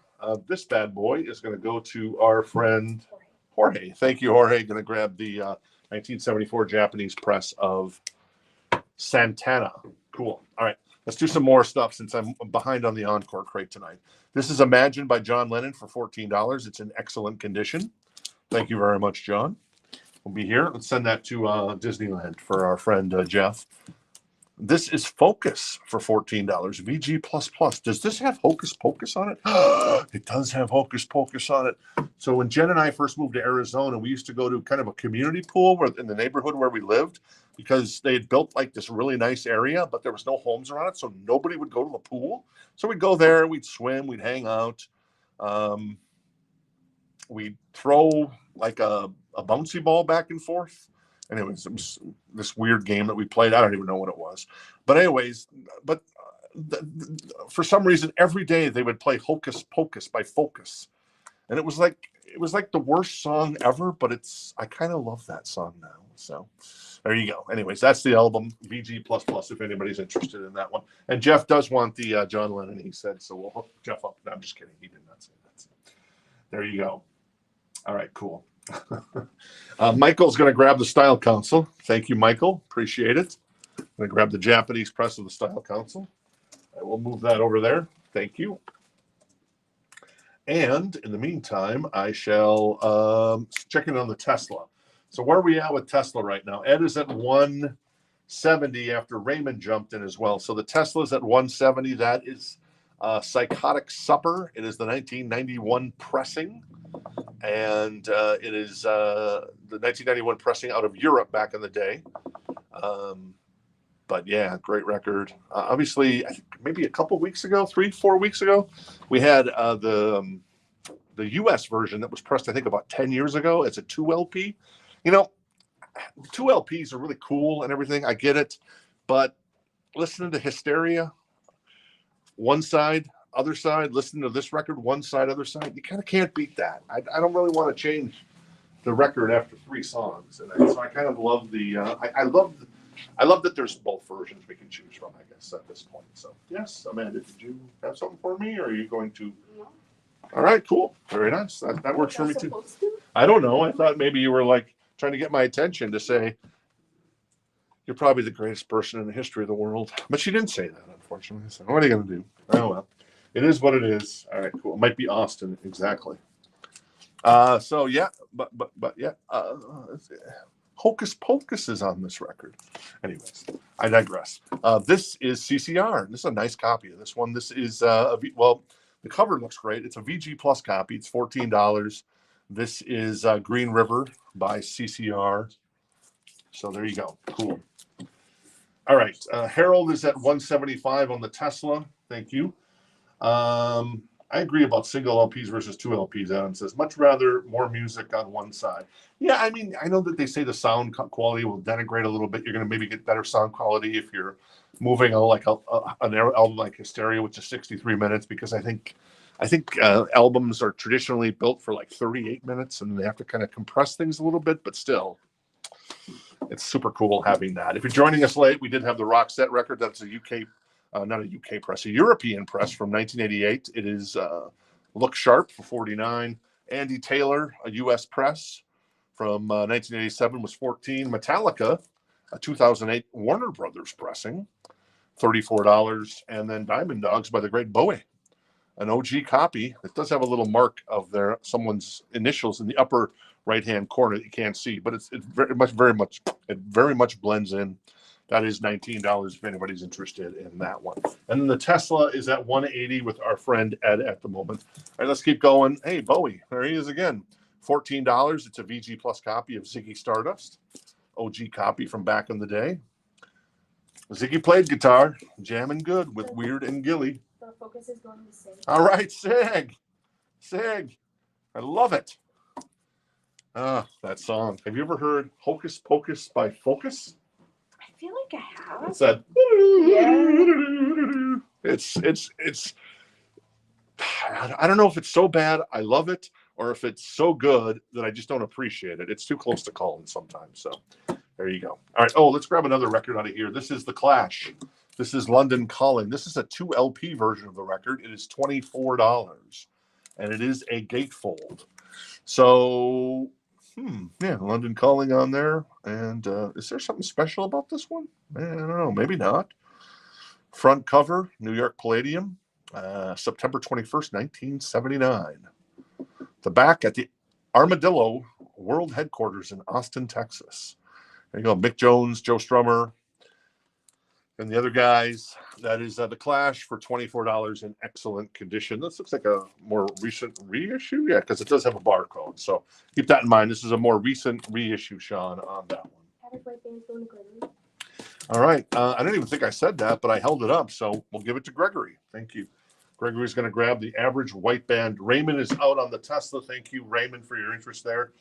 [SPEAKER 1] this bad boy is going to go to our friend Jorge. Thank you, Jorge. Going to grab the 1974 Japanese press of Santana. Cool. All right. Let's do some more stuff since I'm behind on the Encore crate tonight. This is Imagine by John Lennon for $14. It's in excellent condition. Thank you very much, John. We'll be here. Let's send that to Disneyland for our friend Jeff. This is Focus for $14. VG++. Does this have Hocus Pocus on it? It does have Hocus Pocus on it. So when Jen and I first moved to Arizona, we used to go to kind of a community pool in the neighborhood where we lived, because they had built like this really nice area, but there was no homes around it, so nobody would go to the pool. So we'd go there, we'd swim, we'd hang out. We'd throw like a bouncy ball back and forth. And it was this weird game that we played. I don't even know what it was. But anyways, for some reason, every day they would play Hocus Pocus by Focus. And it was like the worst song ever, but I kind of love that song now. So there you go. Anyways, that's the album, VG++, if anybody's interested in that one. And Jeff does want the John Lennon, he said, so we'll hook Jeff up. No, I'm just kidding. He did not say that. So there you go. All right, cool. Michael's going to grab the Style Council. Thank you, Michael. Appreciate it. I'm going to grab the Japanese press of the Style Council. I will move that over there. Thank you. And in the meantime, I shall check in on the Tesla. So where are we at with Tesla right now? Ed is at 170 after Raymond jumped in as well. So the Tesla's at 170. That is Psychotic Supper. It is the 1991 pressing. And it is the 1991 pressing out of Europe back in the day. But yeah, great record. Obviously, I think maybe a couple weeks ago, 3-4 weeks ago, we had the US version that was pressed, I think, about 10 years ago. It's a 2 LP. You know, 2 LPs are really cool and everything. I get it. But listening to Hysteria, one side, other side, listen to this record, one side, other side, you kind of can't beat that. I don't really want to change the record after 3 songs. And so I kind of love I love that there's both versions we can choose from, I guess, at this point. So, yes, Amanda, did you have something for me, or are you going to? No. All right, cool. Very nice. That works for me, too. I don't know. I thought maybe you were, like, trying to get my attention to say, you're probably the greatest person in the history of the world. But she didn't say that, unfortunately. So what are you going to do? Oh, well. It is what it is. All right, cool. It might be Austin, exactly. So, yeah, but yeah. Hocus Pocus is on this record. Anyways, I digress. This is CCR. This is a nice copy of this one. This is, the cover looks great. It's a VG Plus copy. It's $14. This is Green River by CCR. So there you go. Cool. All right. Harold is at 175 on the Tesla. Thank you. I agree about single LPs versus 2 LPs. Adam says, much rather more music on one side. Yeah, I mean, I know that they say the sound quality will denigrate a little bit. You're going to maybe get better sound quality if you're moving an album like Hysteria, which is 63 minutes, because I think albums are traditionally built for like 38 minutes, and they have to kind of compress things a little bit, but still, it's super cool having that. If you're joining us late, we did have the Roxette record. That's a UK not a UK press, a European press from 1988. It is Look Sharp for $49. Andy Taylor, a US press from 1987, was $14. Metallica, a 2008 Warner Brothers pressing, $34. And then Diamond Dogs by the Great Bowie, an OG copy. It does have a little mark of someone's initials in the upper right-hand corner that you can't see, but it very much blends in. That is $19 if anybody's interested in that one. And then the Tesla is at $180 with our friend Ed at the moment. All right, let's keep going. Hey, Bowie, there he is again. $14. It's a VG Plus copy of Ziggy Stardust. OG copy from back in the day. Ziggy played guitar, jamming good with Weird and Gilly.
[SPEAKER 2] The focus is going to Sig.
[SPEAKER 1] All right, Sig. Sig. I love it. That song. Have you ever heard Hocus Pocus by Focus?
[SPEAKER 2] I feel like I have.
[SPEAKER 1] It's that.
[SPEAKER 2] Yeah.
[SPEAKER 1] It's. I don't know if it's so bad I love it or if it's so good that I just don't appreciate it. It's too close to calling sometimes. So there you go. All right. Oh, let's grab another record out of here. This is The Clash. This is London Calling. This is a 2 LP version of the record. It is $24, and it is a gatefold. So, yeah, London Calling on there. And is there something special about this one? I don't know. Maybe not. Front cover, New York Palladium, September 21st, 1979. The back at the Armadillo World Headquarters in Austin, Texas. There you go. Mick Jones, Joe Strummer, and the other guys. That is The Clash for $24 in excellent condition. This looks like a more recent reissue. Yeah, because it does have a barcode. So keep that in mind. This is a more recent reissue, Sean, on that one.
[SPEAKER 2] Happy birthday, Phil Gregory.
[SPEAKER 1] All right. I didn't even think I said that, but I held it up. So we'll give it to Gregory. Thank you. Gregory's going to grab the average white band. Raymond is out on the Tesla. Thank you, Raymond, for your interest there.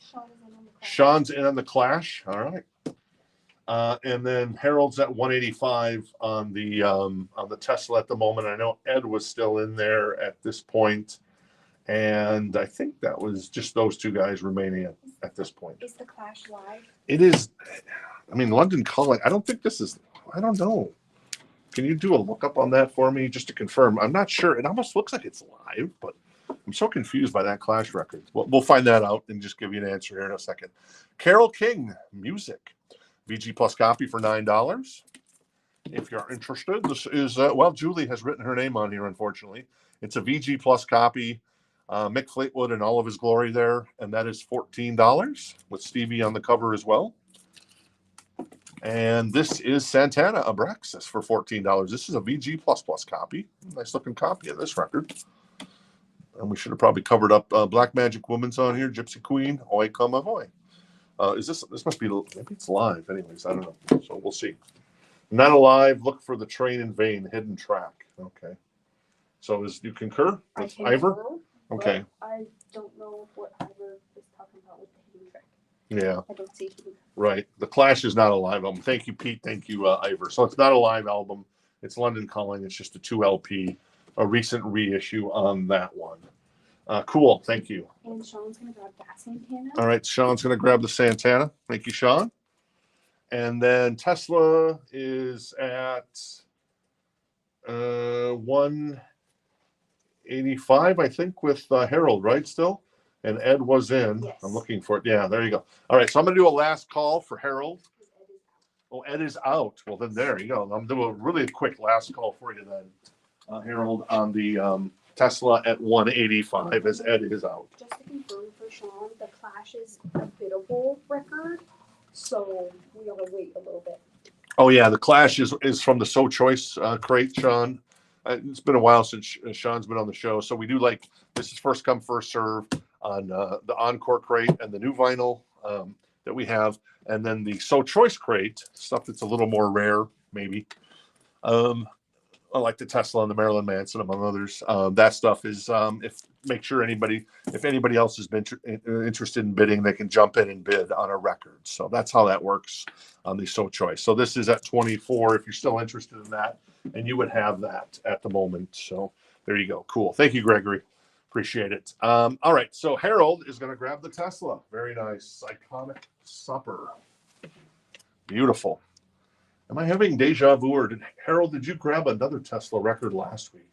[SPEAKER 1] Sean's in on the Clash. All right. And then Harold's at 185 on the Tesla at the moment. I know Ed was still in there at this point, and I think that was just those two guys remaining at this point.
[SPEAKER 2] Is the Clash live?
[SPEAKER 1] It is. I mean, London Calling. I don't think this is. I don't know. Can you do a lookup on that for me just to confirm? I'm not sure. It almost looks like it's live, but I'm so confused by that Clash record. We'll find that out and just give you an answer here in a second. Carole King, Music. VG Plus copy for $9. If you're interested, this is, Julie has written her name on here, unfortunately. It's a VG Plus copy. Mick Fleetwood in all of his glory there, and that is $14 with Stevie on the cover as well. And this is Santana Abraxas for $14. This is a VG Plus Plus copy. Nice looking copy of this record. And we should have probably covered up Black Magic Woman's on here, Gypsy Queen, Oi Come Avoy. Is this must be, maybe it's live anyways, I don't know. So we'll see. Not alive, look for the train in vain, hidden track. Okay. So you concur with Ivor? Okay.
[SPEAKER 2] I don't know what Ivor is talking about with the hidden track.
[SPEAKER 1] Yeah.
[SPEAKER 2] I don't see hidden.
[SPEAKER 1] Right. The Clash is not a live album. Thank you, Pete. Thank you, Ivor. So it's not a live album. It's London Calling. It's just a 2 LP, a recent reissue on that one. Cool. Thank you.
[SPEAKER 2] And Sean's going to grab that Santana.
[SPEAKER 1] All right. Sean's going to grab the Santana. Thank you, Sean. And then Tesla is at 185, I think, with Harold, right, still? And Ed was in.
[SPEAKER 2] Yes.
[SPEAKER 1] I'm looking for it. Yeah, there you go. All right. So I'm going to do a last call for Harold. Oh, Ed is out. Well, then there you go. I'm going to do a really quick last call for you then, Harold, on the Tesla at 185 as Ed is out.
[SPEAKER 2] Just to confirm for Sean, the Clash is a biddable record, so we gotta wait a little bit.
[SPEAKER 1] Oh yeah, the Clash is from the So Choice crate, Sean. It's been a while since Sean's been on the show, so we do this is first come first serve on the Encore crate and the new vinyl that we have, and then the So Choice crate stuff that's a little more rare, maybe. I like the Tesla and the Marilyn Manson, among others. That stuff is make sure if anybody else has been interested in bidding, they can jump in and bid on a record. So that's how that works on the So Choice. So this is at 24 if you're still interested in that, and you would have that at the moment. So there you go. Cool. Thank you, Gregory. Appreciate it. All right. So Harold is going to grab the Tesla. Very nice. Iconic Supper. Beautiful. Am I having deja vu, or Harold, did you grab another Tesla record last week?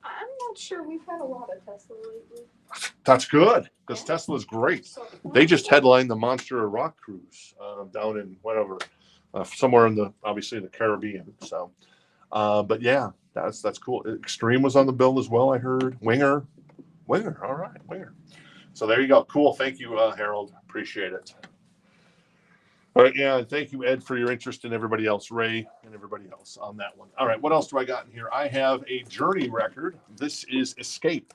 [SPEAKER 2] I'm not sure. We've had a lot of Tesla lately.
[SPEAKER 1] That's good, because Tesla's great. They just headlined the Monster of Rock cruise down in whatever, somewhere in obviously the Caribbean. So, but yeah, that's cool. Extreme was on the bill as well, I heard. Winger. All right, Winger. So there you go. Cool. Thank you, Harold. Appreciate it. All right, yeah, thank you, Ed, for your interest, and everybody else, Ray, and everybody else on that one. All right, what else do I got in here? I have a Journey record. This is Escape.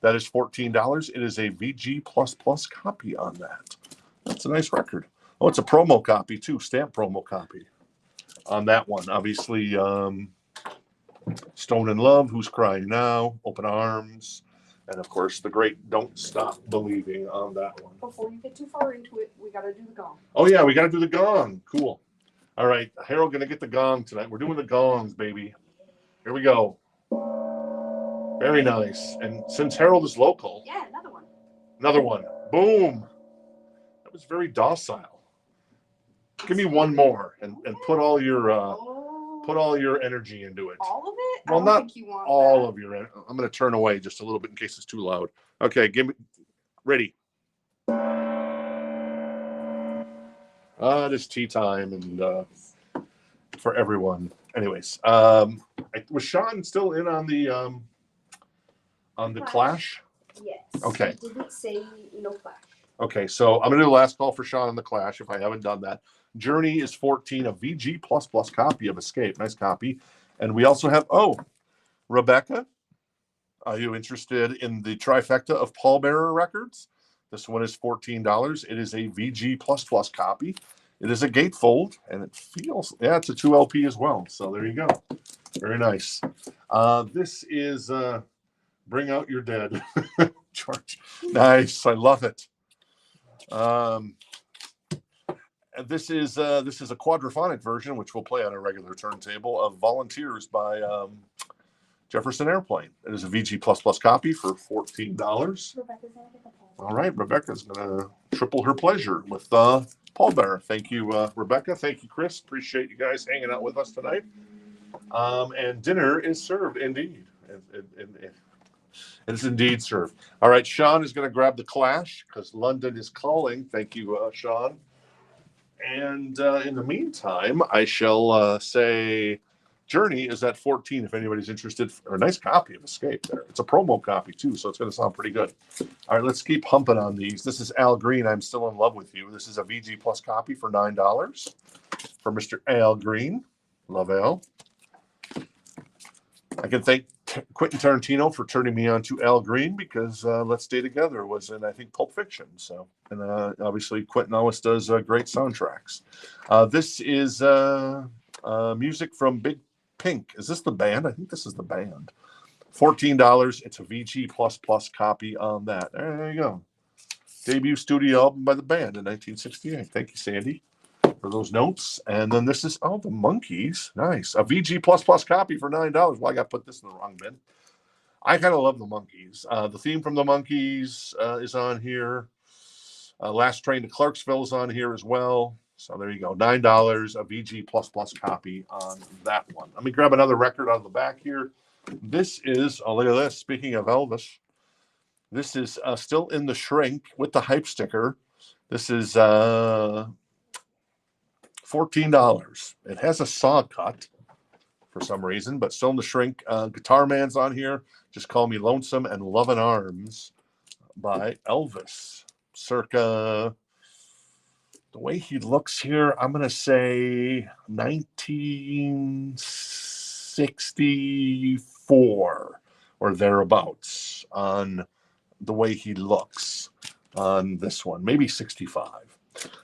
[SPEAKER 1] That is $14. It is a VG++ copy on that. That's a nice record. Oh, it's a promo copy too, stamp promo copy on that one. Obviously, Stone in Love, Who's Crying Now, Open Arms, and of course the great Don't Stop Believing on that one.
[SPEAKER 2] Before you get too far into it, we gotta do the gong.
[SPEAKER 1] Oh yeah, we got to do the gong. Cool. All right, Harold gonna get the gong tonight. We're doing the gongs, baby. Here we go. Very nice. And since Harold is local,
[SPEAKER 2] Yeah, another one.
[SPEAKER 1] another one. Boom. That was very docile. Give me one more and put all your energy into it.
[SPEAKER 2] All of it?
[SPEAKER 1] Well,
[SPEAKER 2] I don't
[SPEAKER 1] not
[SPEAKER 2] think you want
[SPEAKER 1] all
[SPEAKER 2] that.
[SPEAKER 1] of your. I'm going to turn away just a little bit in case it's too loud. Okay, give me. Ready. It is tea time and for everyone. Anyways, was Sean still in on the Clash?
[SPEAKER 2] Yes.
[SPEAKER 1] Okay.
[SPEAKER 2] He didn't say no Clash.
[SPEAKER 1] Okay, so I'm gonna do the last call for Sean on the Clash if I haven't done that. Journey is 14, a VG++ copy of Escape. Nice copy. And we also have, Rebecca, are you interested in the trifecta of Pallbearer records? This one is $14. It is a VG++ copy. It is a gatefold, and it feels, it's a 2LP as well. So there you go. Very nice. This is Bring Out Your Dead. George. Nice. I love it. This is a quadraphonic version, which we'll play on a regular turntable, of Volunteers by Jefferson Airplane. It is a VG++ copy for $14. All right, Rebecca's going to triple her pleasure with Pallbearer. Thank you, Rebecca. Thank you, Chris. Appreciate you guys hanging out with us tonight. And dinner is served, indeed. It is indeed served. All right, Sean is going to grab the Clash because London is calling. Thank you, Sean. And in the meantime, I shall say Journey is at 14 if anybody's interested. Or a nice copy of Escape there. It's a promo copy too, so it's going to sound pretty good. All right, let's keep humping on these. This is Al Green, I'm Still in Love with You. This is a VG+ copy for $9 for Mr. Al Green. Love Al. I can thank Quentin Tarantino for turning me on to Al Green because Let's Stay Together was in, I think, Pulp Fiction. So, and obviously Quentin always does great soundtracks. This is music from Big Pink. Is this the band? I think this is the band. $14. It's a VG++ copy on that. There you go. Debut studio album by the band in 1968. Thank you, Sandy, for those notes. And then this is, the Monkees. Nice. A VG++ copy for $9. Well, I got to put this in the wrong bin. I kind of love the Monkees. The theme from the Monkees is on here. Last Train to Clarksville is on here as well. So there you go. $9, a VG++ copy on that one. Let me grab another record out of the back here. This is, look at this. Speaking of Elvis, this is still in the shrink with the hype sticker. This is $14. It has a saw cut for some reason, but still in the shrink. Guitar Man's on here. Just Call Me Lonesome and Lovin' Arms by Elvis. Circa, the way he looks here, I'm going to say 1964 or thereabouts on the way he looks on this one. Maybe 65.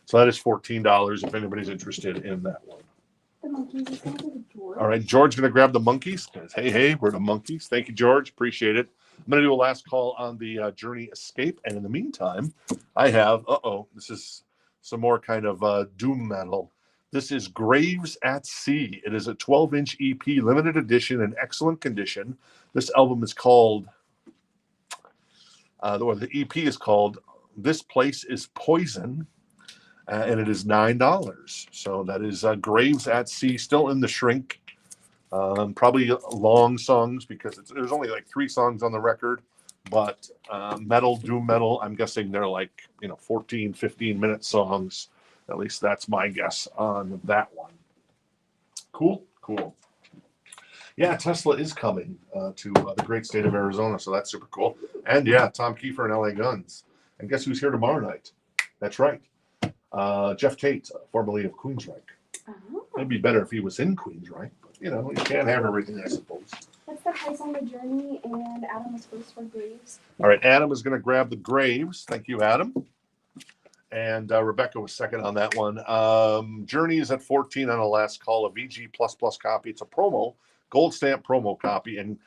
[SPEAKER 1] So that is $14 if anybody's interested in that one.
[SPEAKER 2] The Monkees is going to go to George.
[SPEAKER 1] All right, George going to grab the Monkees. Hey, we're the Monkees. Thank you, George. Appreciate it. I'm going to do a last call on the Journey Escape. And in the meantime, I have, this is some more kind of doom metal. This is Graves at Sea. It is a 12-inch EP, limited edition, in excellent condition. This album is called, the EP is called This Place is Poison. And it is $9. So that is Graves at Sea, still in the shrink. Probably long songs because there's only like 3 songs on the record. But metal, doom metal, I'm guessing they're like 14, 15-minute songs. At least that's my guess on that one. Cool. Yeah, Tesla is coming to the great state of Arizona, so that's super cool. And yeah, Tom Kiefer and LA Guns. And guess who's here tomorrow night? That's right. Jeff Tate, formerly of Queensryche.
[SPEAKER 2] Oh.
[SPEAKER 1] It'd be better if he was in Queensryche, but you can't have everything, I suppose.
[SPEAKER 2] What's the price on the Journey? And Adam was first for Graves.
[SPEAKER 1] All right, Adam is going to grab the Graves. Thank you, Adam. And Rebecca was second on that one. Journey is at 14 on the last call, a VG++ copy. It's a promo, gold stamp promo copy. And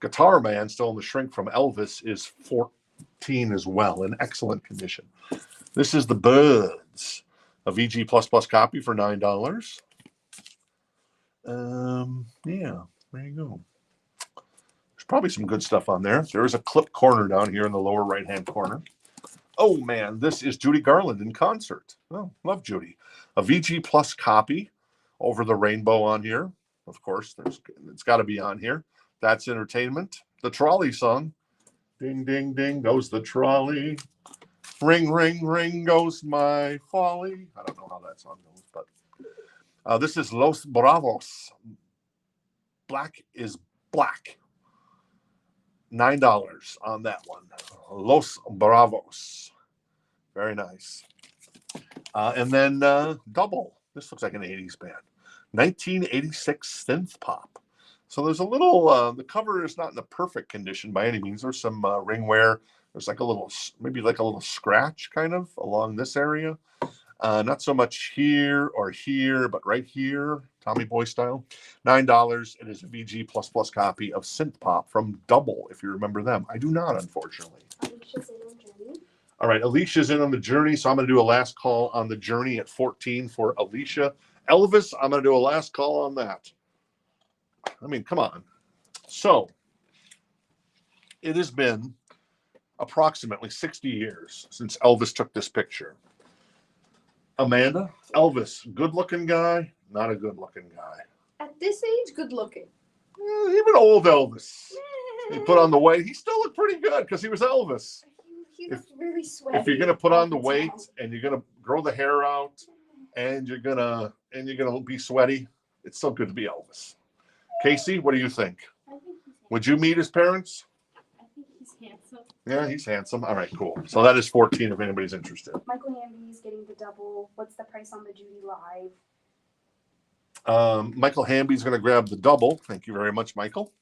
[SPEAKER 1] Guitar Man, still in the shrink from Elvis, is 14 as well, in excellent condition. This is the Birds, a VG++ copy for $9. Yeah, there you go. There's probably some good stuff on there. There is a clip corner down here in the lower right-hand corner. Oh, man, this is Judy Garland in concert. Oh, love Judy. A VG Plus copy over the rainbow on here. Of course, it's got to be on here. That's entertainment. The trolley song. Ding, ding, ding goes the trolley. Ring, ring, ring goes my folly. I don't know how that song goes, but this is Los Bravos. Black is black. $9 on that one. Los Bravos. Very nice. And then Double. This looks like an 80s band. 1986 synth pop. So there's a little, the cover is not in the perfect condition by any means. There's some ring wear. There's like a little, maybe like a little scratch kind of along this area. Not so much here or here, but right here, Tommy Boy style. $9. It is a VG++ copy of Synth Pop from Double, if you remember them. I do not, unfortunately.
[SPEAKER 2] Alicia's in on Journey.
[SPEAKER 1] All right, Alicia's in on the Journey, so I'm going to do a last call on the Journey at 14 for Alicia. Elvis, I'm going to do a last call on that. I mean, come on. So, it has been approximately 60 years since Elvis took this picture. Amanda, Elvis, good-looking guy, not a good-looking guy.
[SPEAKER 2] At this age, good looking.
[SPEAKER 1] Even old Elvis. He put on the weight. He still looked pretty good because he was Elvis.
[SPEAKER 2] He looked really sweaty.
[SPEAKER 1] If you're gonna put on the weight and you're gonna grow the hair out and you're gonna be sweaty, it's so good to be Elvis. Casey, what do you think?
[SPEAKER 2] I think he's
[SPEAKER 1] Would you meet his parents?
[SPEAKER 2] I think he's handsome.
[SPEAKER 1] Yeah, he's handsome. All right, cool. So that is 14 if anybody's interested.
[SPEAKER 2] Michael Hamby's getting the Double. What's the price on the Judy Live?
[SPEAKER 1] Michael Hamby's going to grab the Double. Thank you very much, Michael.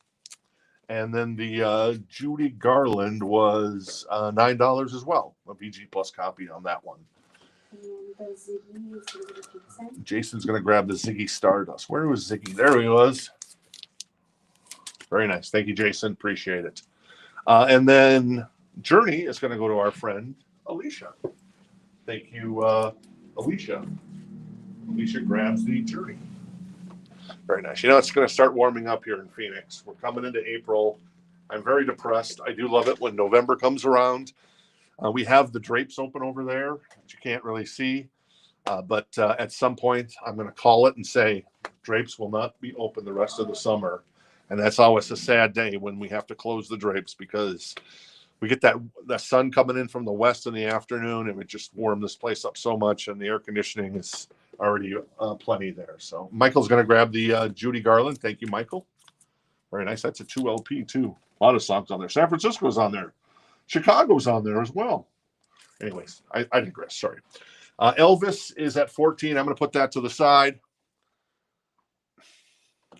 [SPEAKER 1] And then the Judy Garland was $9 as well. A VG Plus copy on that one.
[SPEAKER 2] And the Ziggy is going to be Jason.
[SPEAKER 1] Jason's going to grab the Ziggy Stardust. Where was Ziggy? There he was. Very nice. Thank you, Jason. Appreciate it. And then Journey is going to go to our friend, Alicia. Thank you, Alicia. Alicia grabs the Journey. Very nice. It's going to start warming up here in Phoenix. We're coming into April. I'm very depressed. I do love it when November comes around. We have the drapes open over there, which you can't really see. But at some point, I'm going to call it and say drapes will not be open the rest of the summer. And that's always a sad day when we have to close the drapes because we get that sun coming in from the west in the afternoon and it just warmed this place up so much and the air conditioning is already plenty there. So Michael's going to grab the Judy Garland. Thank you, Michael. Very nice. That's a 2 LP too. A lot of songs on there. San Francisco's on there. Chicago's on there as well. Anyways, I digress. Sorry. Elvis is at 14. I'm going to put that to the side.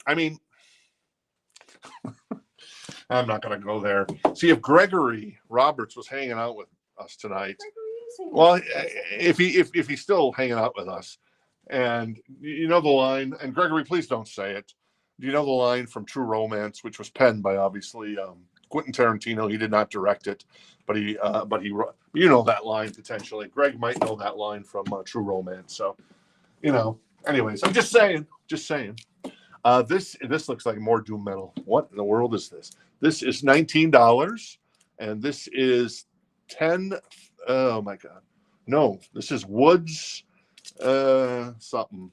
[SPEAKER 1] I mean, I'm not going to go there. See, if Gregory Roberts was hanging out with us tonight, well, if he's still hanging out with us, and you know the line, and Gregory, please don't say it. Do you know the line from True Romance, which was penned by obviously Quentin Tarantino? He did not direct it, but he you know that line potentially. Greg might know that line from True Romance. So, anyways, I'm just saying. This looks like more doom metal. What in the world is this? This is $19, and this is 10. Oh my God, no! This is Woods something.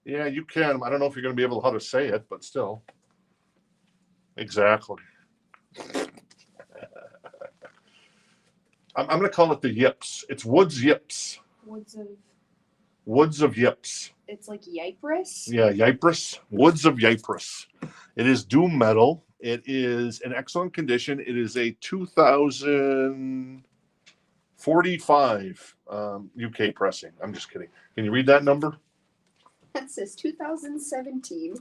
[SPEAKER 1] Yeah, you can. I don't know if you're going to be able to how to say it, but still. Exactly. I'm going to call it the Yips. It's Woods Yips. Woods of Yips.
[SPEAKER 2] It's like Ypres?
[SPEAKER 1] Yeah, Ypres. Woods of Ypres. It is doom metal. It is in excellent condition. It is a 2005 45 UK pressing. I'm just kidding. Can you read that number?
[SPEAKER 2] That says 2017.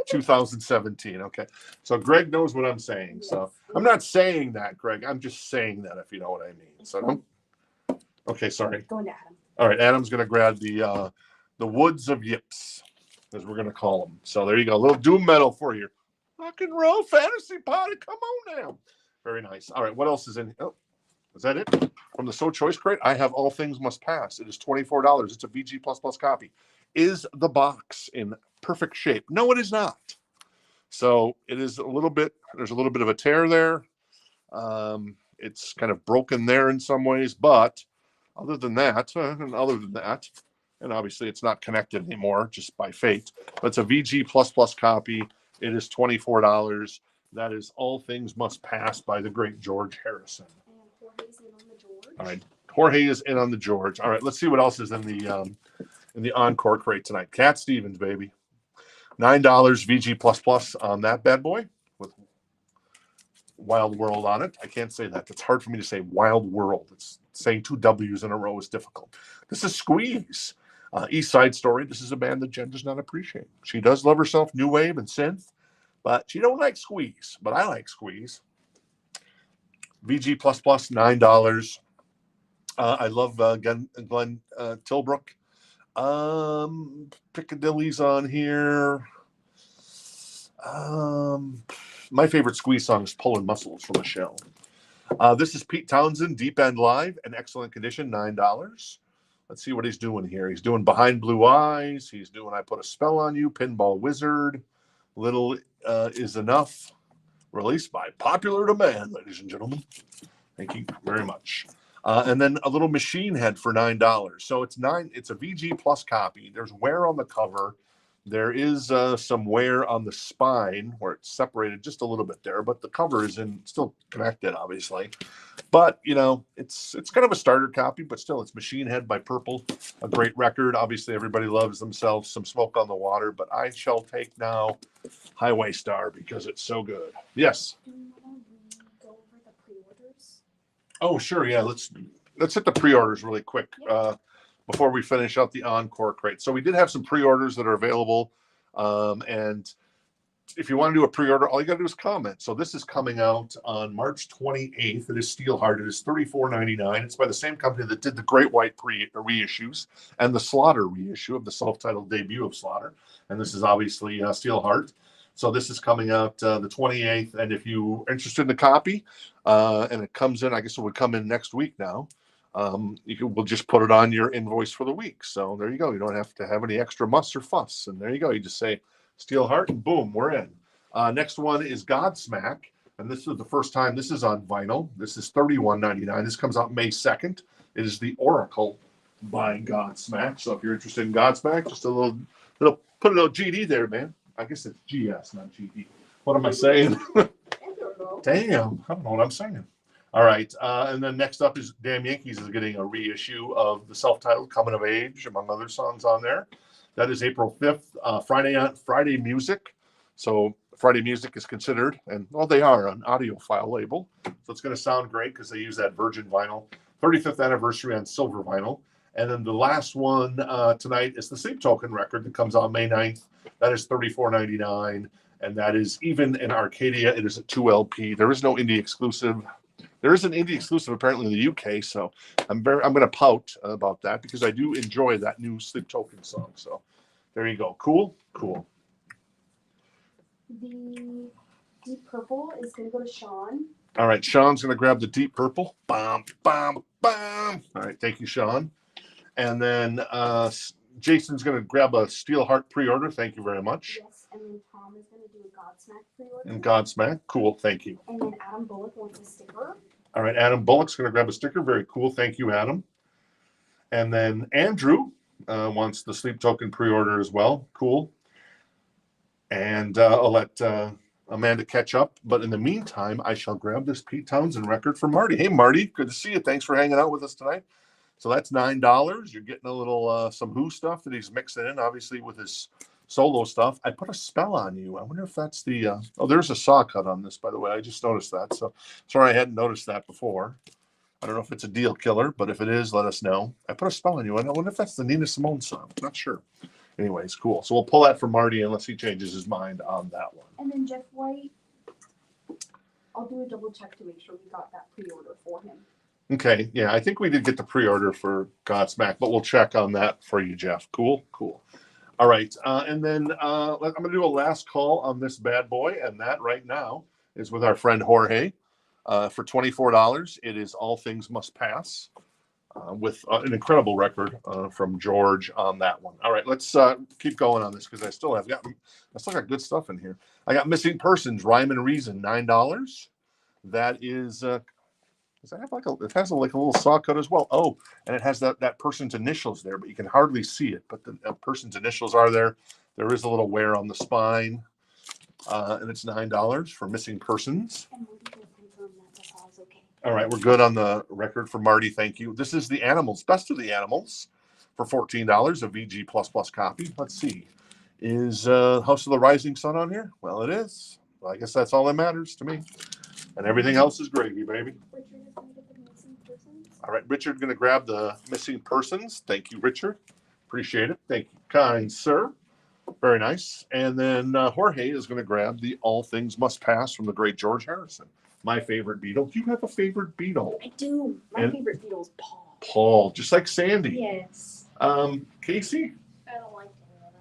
[SPEAKER 1] 2017. Okay. So Greg knows what I'm saying.
[SPEAKER 2] Yes.
[SPEAKER 1] So I'm not saying that, Greg. I'm just saying that, if you know what I mean. So okay, sorry.
[SPEAKER 2] Going to Adam.
[SPEAKER 1] All right, Adam's gonna grab the Woods of Yips, as we're gonna call them. So there you go. A little doom metal for you. Rock and roll fantasy party. Come on now. Very nice. All right, what else is in? Oh, is that it? From the So Choice crate, I have All Things Must Pass. It is $24. It's a VG++ copy. Is the box in perfect shape? No, it is not. So it is a little bit, there's a little bit of a tear there. It's kind of broken there in some ways, but other than that, and obviously it's not connected anymore just by fate, but it's a VG++ copy. It is $24. That is All Things Must Pass by the great George Harrison.
[SPEAKER 2] And Jorge's in on the George.
[SPEAKER 1] All right, Jorge is in on the George. All right, let's see what else is in the Encore crate tonight. Cat Stevens, baby. $9 VG++ on that bad boy with Wild World on it. I can't say that. It's hard for me to say Wild World. It's saying two W's in a row is difficult. This is Squeeze. East Side Story. This is a band that Jen does not appreciate. She does love herself new wave and synth, but she don't like Squeeze. But I like Squeeze. VG++, $9. I love Glenn Tilbrook. Piccadilly's on here. My favorite Squeeze song is Pulling Muscles from Michelle. This is Pete Townsend, Deep End Live, in excellent condition, $9. Let's see what he's doing here. He's doing Behind Blue Eyes. He's doing I Put a Spell on You, Pinball Wizard, Little Is Enough, released by popular demand, ladies and gentlemen. Thank you very much. And then a little Machine Head for $9. So it's a VG+ copy. There's wear on the cover. There is some wear on the spine where it's separated just a little bit there, but the cover is still connected, obviously. But you know, it's kind of a starter copy, but still, it's Machine Head by Purple, a great record. Obviously, everybody loves themselves some Smoke on the Water, but I shall take now Highway Star because it's so good. Yes.
[SPEAKER 2] Do you want to go over the pre-orders?
[SPEAKER 1] Oh, sure. Yeah, let's hit the pre-orders really quick. Before we finish out the Encore crate. So we did have some pre-orders that are available. And if you want to do a pre-order, all you got to do is comment. So this is coming out on March 28th. It is Steelheart. It is $34.99. It's by the same company that did the Great White reissues and the Slaughter reissue of the self-titled debut of Slaughter. And this is obviously Steelheart. So this is coming out the 28th. And if you're interested in the copy, and it comes in, I guess it would come in next week now. We'll just put it on your invoice for the week. So there you go. You don't have to have any extra muss or fuss. And there you go. You just say Steelheart and boom, we're in. Next one is Godsmack. And this is the first time this is on vinyl. This is $31.99. This comes out May 2nd. It is the Oracle by Godsmack. So if you're interested in Godsmack, just a little put a little GD there, man. I guess it's GS, not GD. What am I saying? Damn, I don't know what I'm saying. All right, and then next up is Damn Yankees is getting a reissue of the self-titled Coming of Age, among other songs on there. That is April 5th, Friday Music. So Friday Music is considered, and well, they are an audiophile label. So it's going to sound great because they use that virgin vinyl. 35th anniversary on silver vinyl. And then the last one tonight is the Sleep Token record that comes out May 9th. That is $34.99. And that is even in Arcadia. It is a 2LP. There is no indie exclusive. There is an indie exclusive apparently in the UK, so I'm going to pout about that because I do enjoy that new Sleep Token song. So there you go. Cool.
[SPEAKER 2] The Deep Purple is going to go to Sean.
[SPEAKER 1] All right, Sean's going to grab the Deep Purple. Bam, bam, bam. All right, thank you, Sean. And then Jason's going to grab a Steelheart pre-order. Thank you very much.
[SPEAKER 2] Yes, and then Tom is going to do a Godsmack pre-order.
[SPEAKER 1] And Godsmack. Cool, thank you.
[SPEAKER 2] And then Adam Bullock wants a sticker.
[SPEAKER 1] All right, Adam Bullock's going to grab a sticker. Very cool. Thank you, Adam. And then Andrew wants the Sleep Token pre-order as well. Cool. And I'll let Amanda catch up. But in the meantime, I shall grab this Pete Townsend record from Marty. Hey, Marty. Good to see you. Thanks for hanging out with us tonight. So that's $9. You're getting a little some Who stuff that he's mixing in, obviously, with his solo stuff. I Put a Spell on You. I wonder if that's the oh, there's a saw cut on this, by the way. I just noticed that. So sorry I hadn't noticed that before. I don't know if it's a deal killer, but if it is, let us know. I put a spell on you. I wonder if that's the Nina Simone song. Not sure. Anyways, cool. So we'll pull that for Marty unless he changes his mind on that one.
[SPEAKER 2] And then Jeff White, I'll do a double check to make sure we got that pre-order for him.
[SPEAKER 1] Okay, yeah, I think we did get the pre-order for Godsmack, but we'll check on that for you, Jeff. Cool. All right, and then I'm going to do a last call on this bad boy, and that right now is with our friend Jorge for $24. It is All Things Must Pass with an incredible record from George on that one. All right, let's keep going on this because I still got good stuff in here. I got Missing Persons, Rhyme and Reason, $9. That is. Does that have it has a little saw cut as well. Oh, and it has that person's initials there, but you can hardly see it. But the person's initials are there. There is a little wear on the spine, and it's $9 for Missing Persons.
[SPEAKER 2] And we'll confirm that the saw's okay.
[SPEAKER 1] All right, we're good on the record for Marty. Thank you. This is the Animals, Best of the Animals, for $14, a VG++ copy. Let's see, is House of the Rising Sun on here? Well, it is. Well, I guess that's all that matters to me. And everything else is gravy, baby.
[SPEAKER 2] Richard is going to get the Missing Persons.
[SPEAKER 1] All right, Richard's going to grab the Missing Persons. Thank you, Richard. Appreciate it. Thank you, kind sir. Very nice. And then Jorge is going to grab the All Things Must Pass from the great George Harrison. My favorite Beatle. Do you have a favorite Beatle?
[SPEAKER 2] I do. My favorite Beatle is Paul.
[SPEAKER 1] Paul, just like Sandy.
[SPEAKER 2] Yes.
[SPEAKER 1] Casey?
[SPEAKER 2] I don't like any of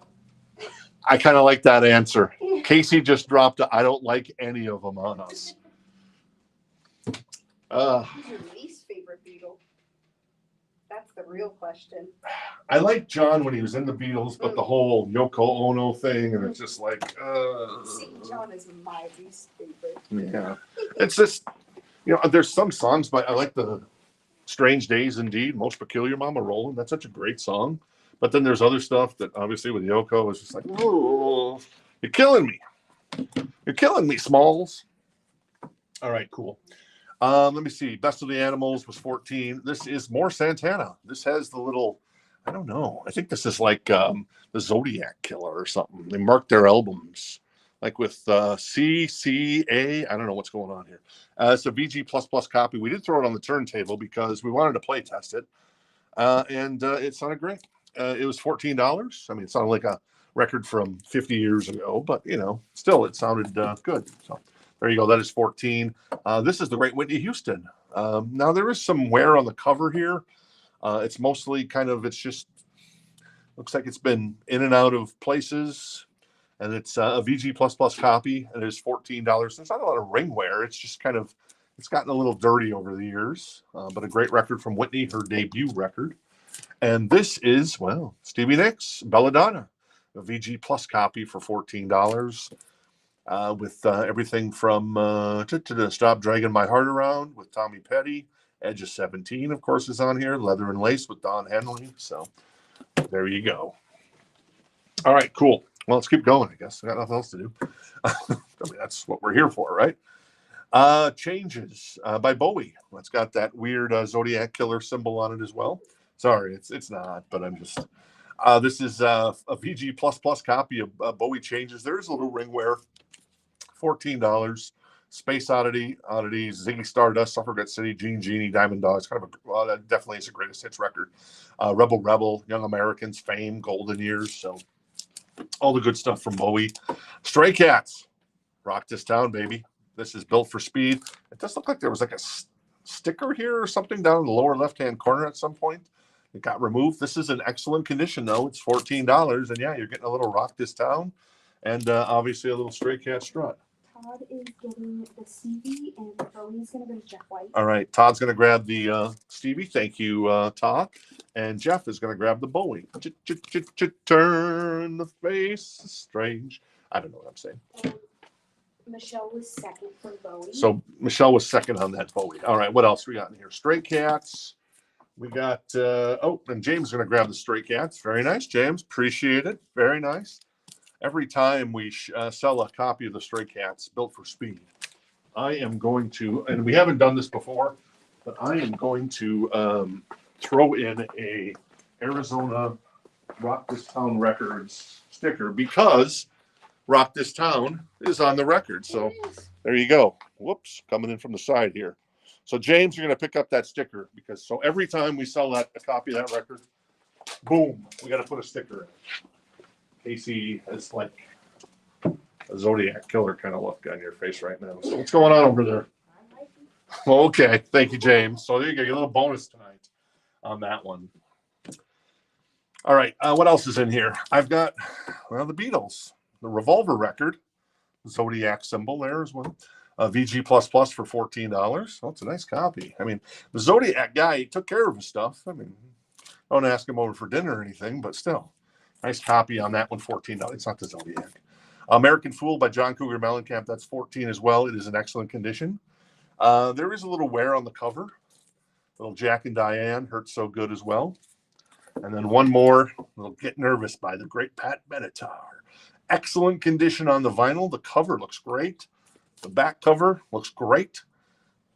[SPEAKER 2] them.
[SPEAKER 1] I kind of like that answer. Casey just dropped I don't like any of them on us.
[SPEAKER 2] Who's your least favorite Beatle? That's the real question.
[SPEAKER 1] I like John when he was in the Beatles, but the whole Yoko Ono thing, and it's just like...
[SPEAKER 2] See, John is my least favorite.
[SPEAKER 1] Yeah. It's just, there's some songs, but I like the Strange Days Indeed, Most Peculiar Mama Roland. That's such a great song. But then there's other stuff that obviously with Yoko is just like, oh, you're killing me. You're killing me, Smalls. All right, cool. Let me see. Best of the Animals was 14. This is more Santana. This has the little, I don't know. I think this is like the Zodiac Killer or something. They marked their albums like with CCA. I don't know what's going on here. It's a VG++ copy. We did throw it on the turntable because we wanted to play test it. And it sounded great. It was $14. I mean, it sounded like a record from 50 years ago, but still it sounded good. So there you go. That is 14. This is the great Whitney Houston. Now there is some wear on the cover here. It's mostly it's just looks like it's been in and out of places, and it's a VG++ copy, and it is $14. There's not a lot of ring wear. It's just it's gotten a little dirty over the years, but a great record from Whitney, her debut record. And this is, Stevie Nicks, Belladonna, a VG+ copy for $14. With everything from to Stop Dragging My Heart Around with Tommy Petty. Edge of 17, of course, is on here. Leather and Lace with Don Henley. So there you go. All right, cool. Well, let's keep going, I guess. I got nothing else to do. I mean, that's what we're here for, right? Changes by Bowie. It's got that weird Zodiac Killer symbol on it as well. Sorry, it's not, but I'm just... this is a VG++ copy of Bowie Changes. There's a little ring wear. $14. Space Oddities, Ziggy Stardust, Suffragette City, Gene Genie, Diamond Dogs. That definitely is a greatest hits record. Rebel Rebel, Young Americans, Fame, Golden Years. So all the good stuff from Bowie. Stray Cats, Rock This Town, baby. This is Built for Speed. It does look like there was like a sticker here or something down in the lower left-hand corner at some point. It got removed. This is in excellent condition, though. It's $14. And yeah, you're getting a little Rock This Town and obviously a little Stray Cat strut.
[SPEAKER 2] Todd is getting the Stevie, and Tony's going to go to Jeff White.
[SPEAKER 1] All right. Todd's going to grab the Stevie. Thank you, Todd. And Jeff is going to grab the Bowie. Turn the face strange. I don't know what I'm saying.
[SPEAKER 2] And Michelle was second for Bowie.
[SPEAKER 1] So Michelle was second on that Bowie. All right. What else we got in here? Stray Cats. We got, and James is going to grab the Stray Cats. Very nice, James. Appreciate it. Very nice. Every time we sell a copy of the Stray Cats Built for Speed, I am going to, and we haven't done this before, but I am going to throw in a Arizona Rock This Town Records sticker because Rock This Town is on the record. So there you go. Whoops, coming in from the side here. So James, you're going to pick up that sticker because so every time we sell a copy of that record, boom, we got to put a sticker in. Casey is like a Zodiac killer kind of look on your face right now. So what's going on over there? Okay, thank you, James. So there you go, your little bonus tonight on that one. All right, what else is in here? I've got, well, the Beatles, the Revolver record, Zodiac symbol there as well. VG++ for $14. Oh, it's a nice copy. I mean, the Zodiac guy, he took care of his stuff. I mean, don't ask him over for dinner or anything, but still. Nice copy on that one, $14. It's not the Zodiac. American Fool by John Cougar Mellencamp, that's $14 as well. It is in excellent condition. There is a little wear on the cover. Little Jack and Diane, Hurts So Good as well. And then one more, little Get Nervous by the great Pat Benatar. Excellent condition on the vinyl. The cover looks great. The back cover looks great.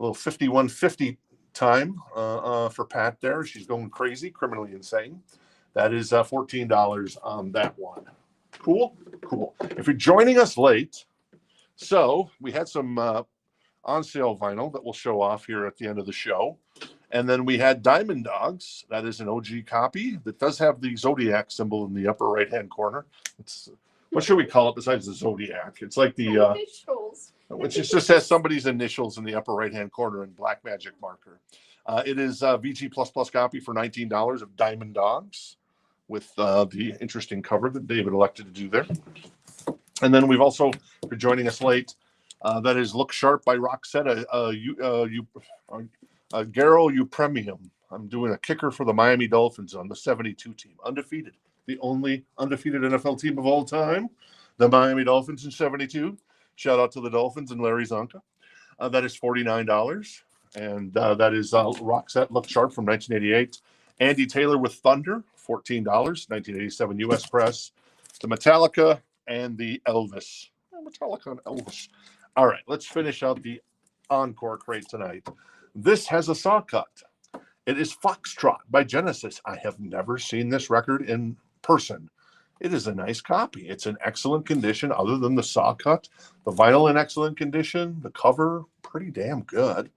[SPEAKER 1] A little 5150 time for Pat there. She's going crazy, criminally insane. That is $14 on that one. Cool? Cool. If you're joining us late, so we had some on sale vinyl that we'll show off here at the end of the show. And then we had Diamond Dogs. That is an OG copy that does have the Zodiac symbol in the upper right-hand corner. It's, what should we call it besides the Zodiac? It's like the
[SPEAKER 2] initials.
[SPEAKER 1] Which just has somebody's initials in the upper right-hand corner in black magic marker. It is a VG++ copy for $19 of Diamond Dogs with the interesting cover that David elected to do there. And then we've also, for joining us late, that is Look Sharp by Roxette, Garrow Premium. I'm doing a kicker for the Miami Dolphins on the 72 team. Undefeated. The only undefeated NFL team of all time. The Miami Dolphins in 72. Shout out to the Dolphins and Larry Zonka. That is $49. And that is Roxette Look Sharp from 1988. Andy Taylor with Thunder, $14, 1987 US Press. The Metallica and the Elvis. Metallica and Elvis. All right, let's finish out the Encore crate tonight. This has a saw cut. It is Foxtrot by Genesis. I have never seen this record in person. It is a nice copy. It's in excellent condition other than the saw cut. The vinyl in excellent condition. The cover, pretty damn good.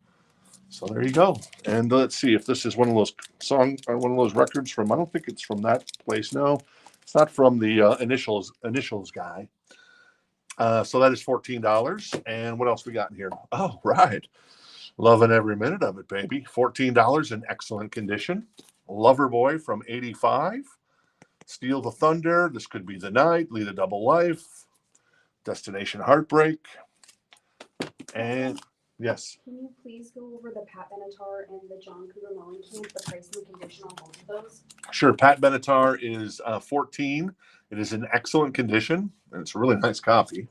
[SPEAKER 1] So there you go. And let's see if this is one of those records from, I don't think it's from that place. No, it's not from the initials guy. So that is $14. And what else we got in here? Oh, right. Loving every minute of it, baby. $14 in excellent condition. Loverboy from 85. Steal the Thunder. This Could Be the Night. Lead a Double Life. Destination Heartbreak. And yes.
[SPEAKER 2] Can you please go over the Pat Benatar and the John Cougar Mellencamp, the price and the condition on both of those?
[SPEAKER 1] Sure. Pat Benatar is $14. It is in excellent condition, and it's a really nice copy.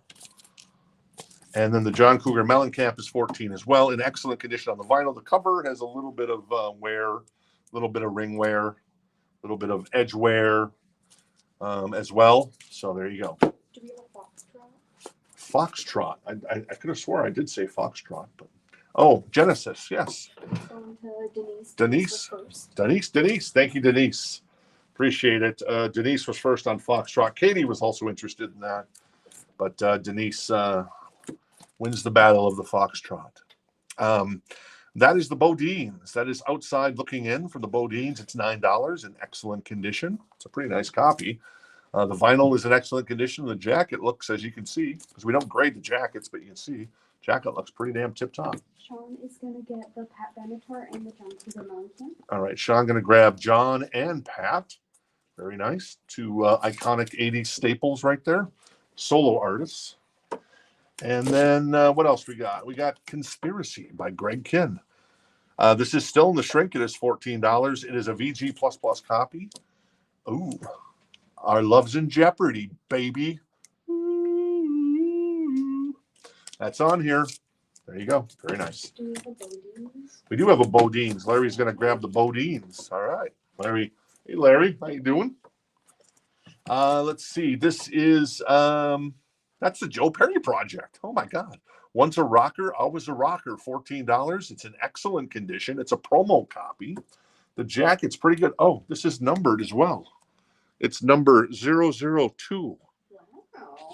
[SPEAKER 1] And then the John Cougar Mellencamp is $14 as well, in excellent condition on the vinyl. The cover has a little bit of wear, a little bit of ring wear, a little bit of edge wear as well. So there you go.
[SPEAKER 2] Do we have a Foxtrot?
[SPEAKER 1] Foxtrot. I could have swore I did say Foxtrot, but oh, Genesis, yes.
[SPEAKER 2] Going to Denise.
[SPEAKER 1] Denise. Thank you, Denise. Appreciate it. Denise was first on Foxtrot. Katie was also interested in that, but Denise wins the battle of the Foxtrot. That is the Bodines. That is outside looking in from the Bodines. It's $9 in excellent condition. It's a pretty nice copy. The vinyl is in excellent condition. The jacket looks, as you can see, because we don't grade the jackets, but you can see, jacket looks pretty damn tip-top.
[SPEAKER 2] Sean is going to get the Pat Benatar and the John Cougar Mellencamp.
[SPEAKER 1] All right, Sean going to grab John and Pat. Very nice. Two iconic 80s staples right there. Solo artists. And then what else we got? We got Conspiracy by Greg Kinn. This is still in the shrink. It is $14. It is a VG++ copy. Ooh, Our Love's in Jeopardy, baby. Ooh. That's on here. There you go. Very nice.
[SPEAKER 2] Do we have a Bodines?
[SPEAKER 1] We do have a Bodines. Larry's going to grab the Bodines. All right. Larry. Hey, Larry. How you doing? Let's see. This is... that's the Joe Perry Project. Oh, my God. Once a Rocker, Always a Rocker, $14. It's in excellent condition. It's a promo copy. The jacket's pretty good. Oh, this is numbered as well. It's number 002.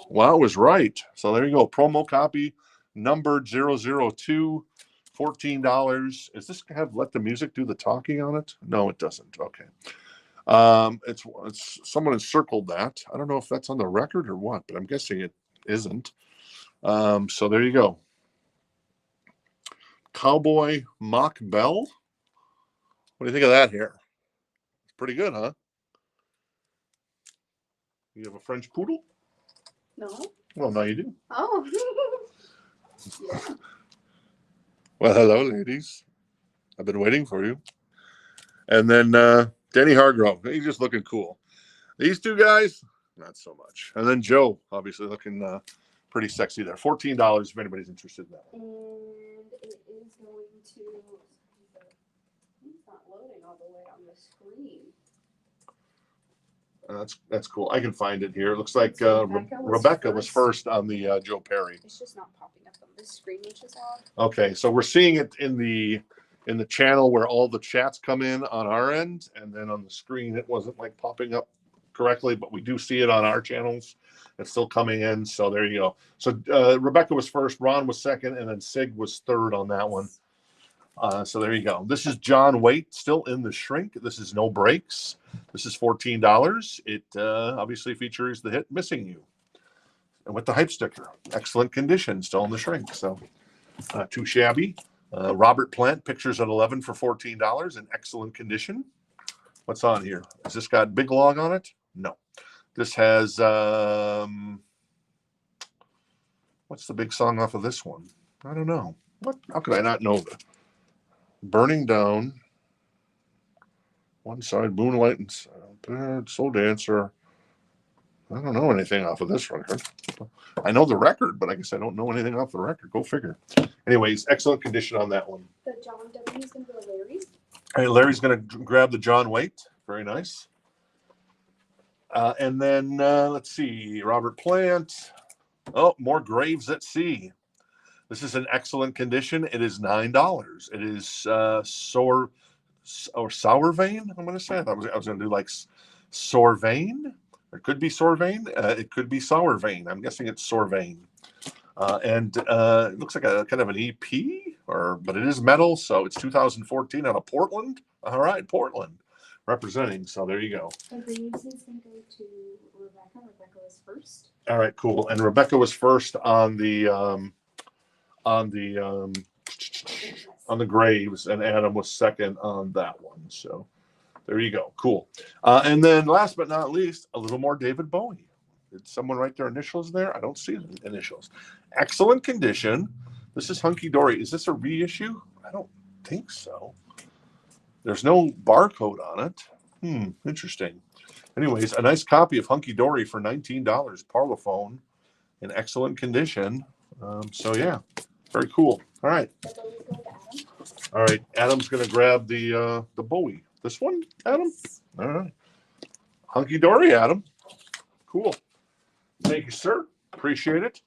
[SPEAKER 1] Wow, I was right. So there you go. Promo copy, numbered 002 $14. Is this have let the music do the talking on it? No, it doesn't. Okay. It's someone has circled that. I don't know if that's on the record or what, but I'm guessing it isn't. So there you go. Cowboy Mock Bell. What do you think of that hair? It's pretty good, huh? You have a French poodle?
[SPEAKER 2] No.
[SPEAKER 1] Well, now you do.
[SPEAKER 2] Oh. Yeah.
[SPEAKER 1] Well, hello, ladies. I've been waiting for you. And then Danny Hargrove. He's just looking cool. These two guys, not so much. And then Joe, obviously looking pretty sexy there. $14 if anybody's interested in that.
[SPEAKER 2] And it is going to. It's not loading all the way on the screen.
[SPEAKER 1] That's cool. I can find it here. It looks like Rebecca was first on the Joe Perry.
[SPEAKER 2] It's just not popping up on this screen, which is odd.
[SPEAKER 1] Okay, so we're seeing it in the channel where all the chats come in on our end, and then on the screen it wasn't like popping up correctly, but we do see it on our channels. It's still coming in, so there you go. So Rebecca was first, Ron was second, and then Sig was third on that one. So there you go. This is John Waite, still in the shrink. This is No Breaks. This is $14. It obviously features the hit Missing You. And with the hype sticker. Excellent condition, still in the shrink. So too shabby. Robert Plant, pictures at 11 for $14 in excellent condition. What's on here? Has this got Big Log on it? No. This has, what's the big song off of this one? I don't know. What? How could I not know that? Burning Down, One Side, Moonlight, and Soul Dancer. I don't know anything off of this record. I know the record, but I guess I don't know anything off the record. Go figure. Anyways, excellent condition on that one.
[SPEAKER 2] The John W. is going to go to Larry's.
[SPEAKER 1] All right, Larry's going to grab the John Waite. Very nice. And then, let's see, Robert Plant. Oh, more Graves at Sea. This is an excellent condition. It is $9. It is sour vein. I'm going to say. I was going to do like sour vein. It could be sour vein. It could be sour vein. I'm guessing it's sour vein. And it looks like a kind of an EP, but it is metal. So it's 2014 out of Portland. All right, Portland representing. So there you go.
[SPEAKER 2] The Graves is going to go to Rebecca. Rebecca was first.
[SPEAKER 1] All right, cool. And Rebecca was first on the Graves, and Adam was second on that one. So there you go. Cool. And then last but not least, a little more David Bowie. Did someone write their initials there? I don't see the initials. Excellent condition. This is Hunky Dory. Is this a reissue? I don't think so. There's no barcode on it. Interesting. Anyways, a nice copy of Hunky Dory for $19. Parlophone in excellent condition. So yeah, very cool. All right. All right. Adam's going to grab the Bowie. This one, Adam? All right. Hunky Dory, Adam. Cool. Thank you, sir. Appreciate it.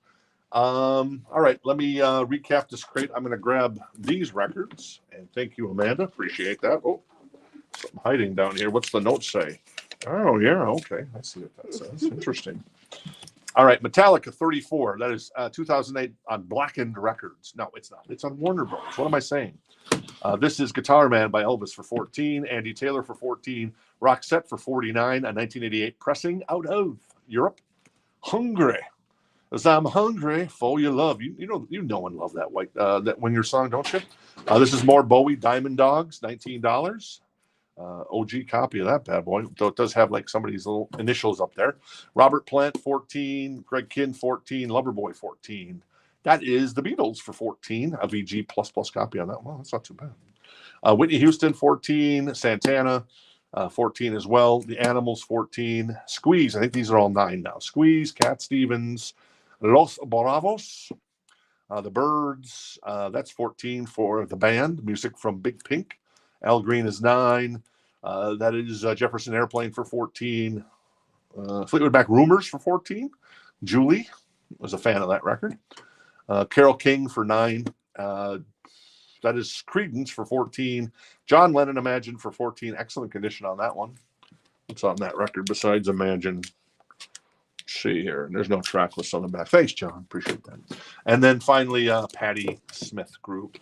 [SPEAKER 1] All right. Let me recap this crate. I'm going to grab these records. And thank you, Amanda. Appreciate that. Oh, something hiding down here. What's the note say? Oh, yeah. Okay. I see what that says. Interesting. All right, Metallica 34. That is 2008 on Blackened Records. No, it's not. It's on Warner Bros. What am I saying? This is Guitar Man by Elvis for 14, Andy Taylor for 14, Roxette for 49, a 1988 pressing out of Europe. Hungry, as I'm hungry for your love. You know and love that that Winger song, don't you? This is more Bowie, Diamond Dogs, $19. OG copy of that bad boy. Though it does have like somebody's little initials up there. Robert Plant 14, Greg Kinn 14, Loverboy 14. That is the Beatles for 14. A VG plus copy on that one. That's not too bad. Whitney Houston 14, Santana 14 as well. The Animals 14. Squeeze. I think these are all 9 now. Squeeze, Cat Stevens, Los Bravos, the Byrds. That's 14 for the band. Music from Big Pink. Al Green is 9. That is Jefferson Airplane for 14. Fleetwood Mac Rumors for 14. Julie was a fan of that record. Carole King for 9. That is Creedence for 14. John Lennon, Imagine for 14. Excellent condition on that one. What's on that record besides Imagine? see here. And there's no track list on the back. Thanks, John. Appreciate that. And then finally, Patty Smith Group.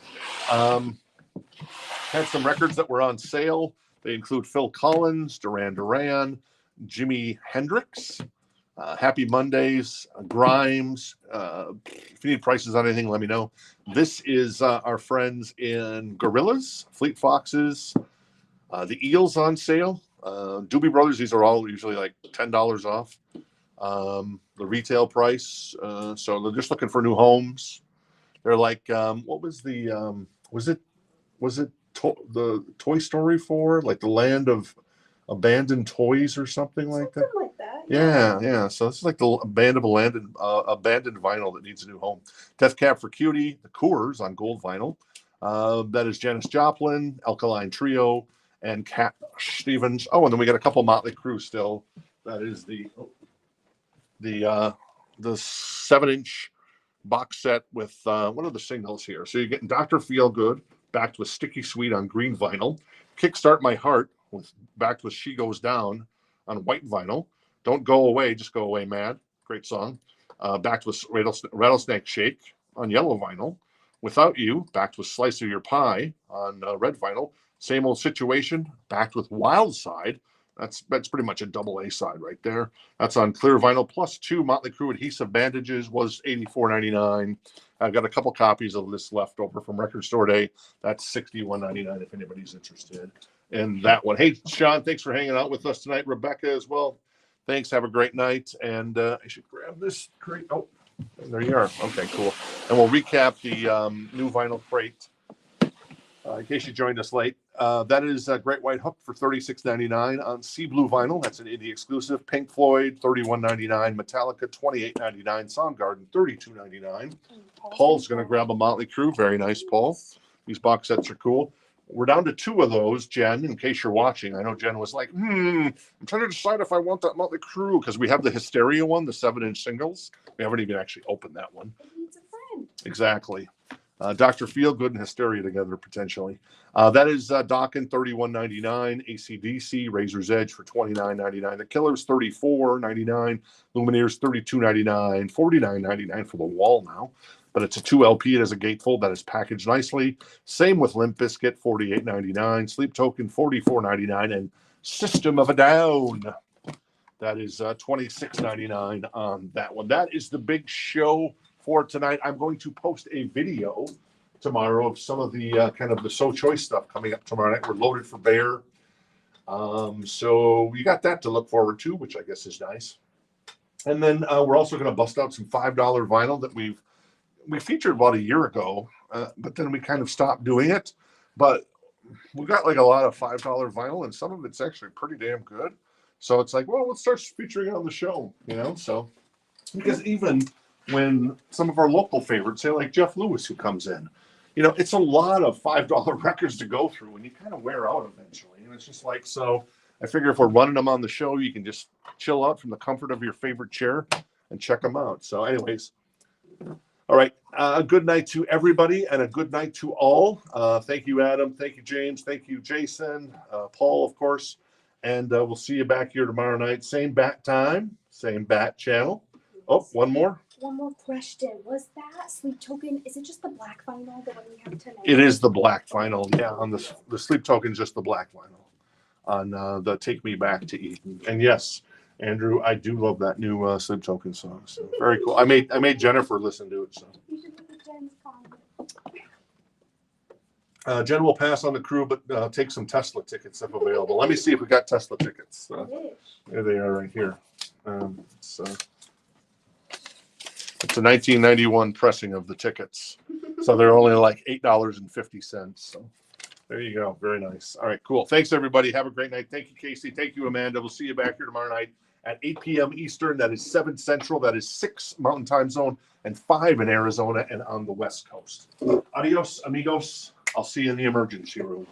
[SPEAKER 1] Had some records that were on sale. They include Phil Collins, Duran Duran, Jimi Hendrix, Happy Mondays, Grimes. If you need prices on anything, let me know. This is our friends in Gorillaz, Fleet Foxes, the Eels on sale. Doobie Brothers, these are all usually like $10 off the retail price. So they're just looking for new homes. They're like, what was the, was it the Toy Story 4, like the land of abandoned toys or something like that?
[SPEAKER 2] Something like that.
[SPEAKER 1] Yeah. So this is like the band of abandoned vinyl that needs a new home. Death Cab for Cutie, the Coors on gold vinyl. That is Janis Joplin, Alkaline Trio, and Cat Stevens. Oh, and then we got a couple Motley Crue still. That is the 7-inch box set with what are the singles here? So you're getting Dr. Feelgood backed with Sticky Sweet on green vinyl, Kickstart My Heart backed with She Goes Down on white vinyl, Don't Go Away, Just Go Away Mad, great song, backed with Rattlesnake Shake on yellow vinyl, Without You backed with Slice of Your Pie on red vinyl, Same Old Situation backed with Wild Side. That's pretty much a double A side right there. That's on clear vinyl plus 2 Motley Crue adhesive bandages, was $84.99. I've got a couple copies of this left over from Record Store Day. That's $61.99 if anybody's interested in that one. Hey, Sean, thanks for hanging out with us tonight. Rebecca as well. Thanks. Have a great night. And I should grab this crate. Oh, there you are. Okay, cool. And we'll recap the new vinyl crate. In case you joined us late, that is Great White Hook for $36.99 on Sea Blue vinyl. That's an indie exclusive. Pink Floyd, $31.99. Metallica, $28.99. Soundgarden, $32.99. Paul's going to grab a Motley Crue. Very nice, Paul. These box sets are cool. We're down to 2 of those, Jen, in case you're watching. I know Jen was like, I'm trying to decide if I want that Motley Crue, because we have the Hysteria one, the 7-inch singles. We haven't even actually opened that one.
[SPEAKER 2] It needs a friend.
[SPEAKER 1] Exactly. Dr. Feelgood and Hysteria together, potentially. That is Dokken, $31.99. AC/DC, Razor's Edge for $29.99. The Killers, $34.99. Lumineers, $32.99. $49.99 for the wall now. But it's a 2 LP. It has a gatefold that is packaged nicely. Same with Limp Bizkit, $48.99. Sleep Token, $44.99. And System of a Down. That is $26.99 on that one. That is the big show for tonight. I'm going to post a video tomorrow of some of the kind of the So Choice stuff coming up tomorrow night. We're loaded for bear. So we got that to look forward to, which I guess is nice. And then we're also going to bust out some $5 vinyl that we featured about a year ago, but then we kind of stopped doing it. But we got like a lot of $5 vinyl, and some of it's actually pretty damn good. So it's like, well, let's start featuring it on the show, So because even when some of our local favorites, say like Jeff Lewis, who comes in, it's a lot of $5 records to go through, and you kind of wear out eventually. And it's just like, so I figure if we're running them on the show, you can just chill out from the comfort of your favorite chair and check them out. So anyways, all right. A good night to everybody and a good night to all. Thank you, Adam. Thank you, James. Thank you, Jason. Paul, of course. And we'll see you back here tomorrow night. Same bat time, same bat channel. Oh, one more
[SPEAKER 2] question. Was that Sleep Token, is it just the black vinyl, the one we have tonight?
[SPEAKER 1] It is the black vinyl. Yeah, on the Sleep Token, just the black vinyl. On the Take Me Back to Eden. And yes, Andrew, I do love that new Sleep Token song. So very cool. I made Jennifer listen to it. So
[SPEAKER 2] You should look at Jen's comment.
[SPEAKER 1] Jen will pass on the crew, but take some Tesla tickets if available. Let me see if we got Tesla tickets. There they are right here. It's a 1991 pressing of the tickets. So they're only like $8.50. So there you go. Very nice. All right, cool. Thanks, everybody. Have a great night. Thank you, Casey. Thank you, Amanda. We'll see you back here tomorrow night at 8 p.m. Eastern. That is 7 Central. That is 6 Mountain Time Zone and 5 in Arizona and on the West Coast. Adios, amigos. I'll see you in the emergency room.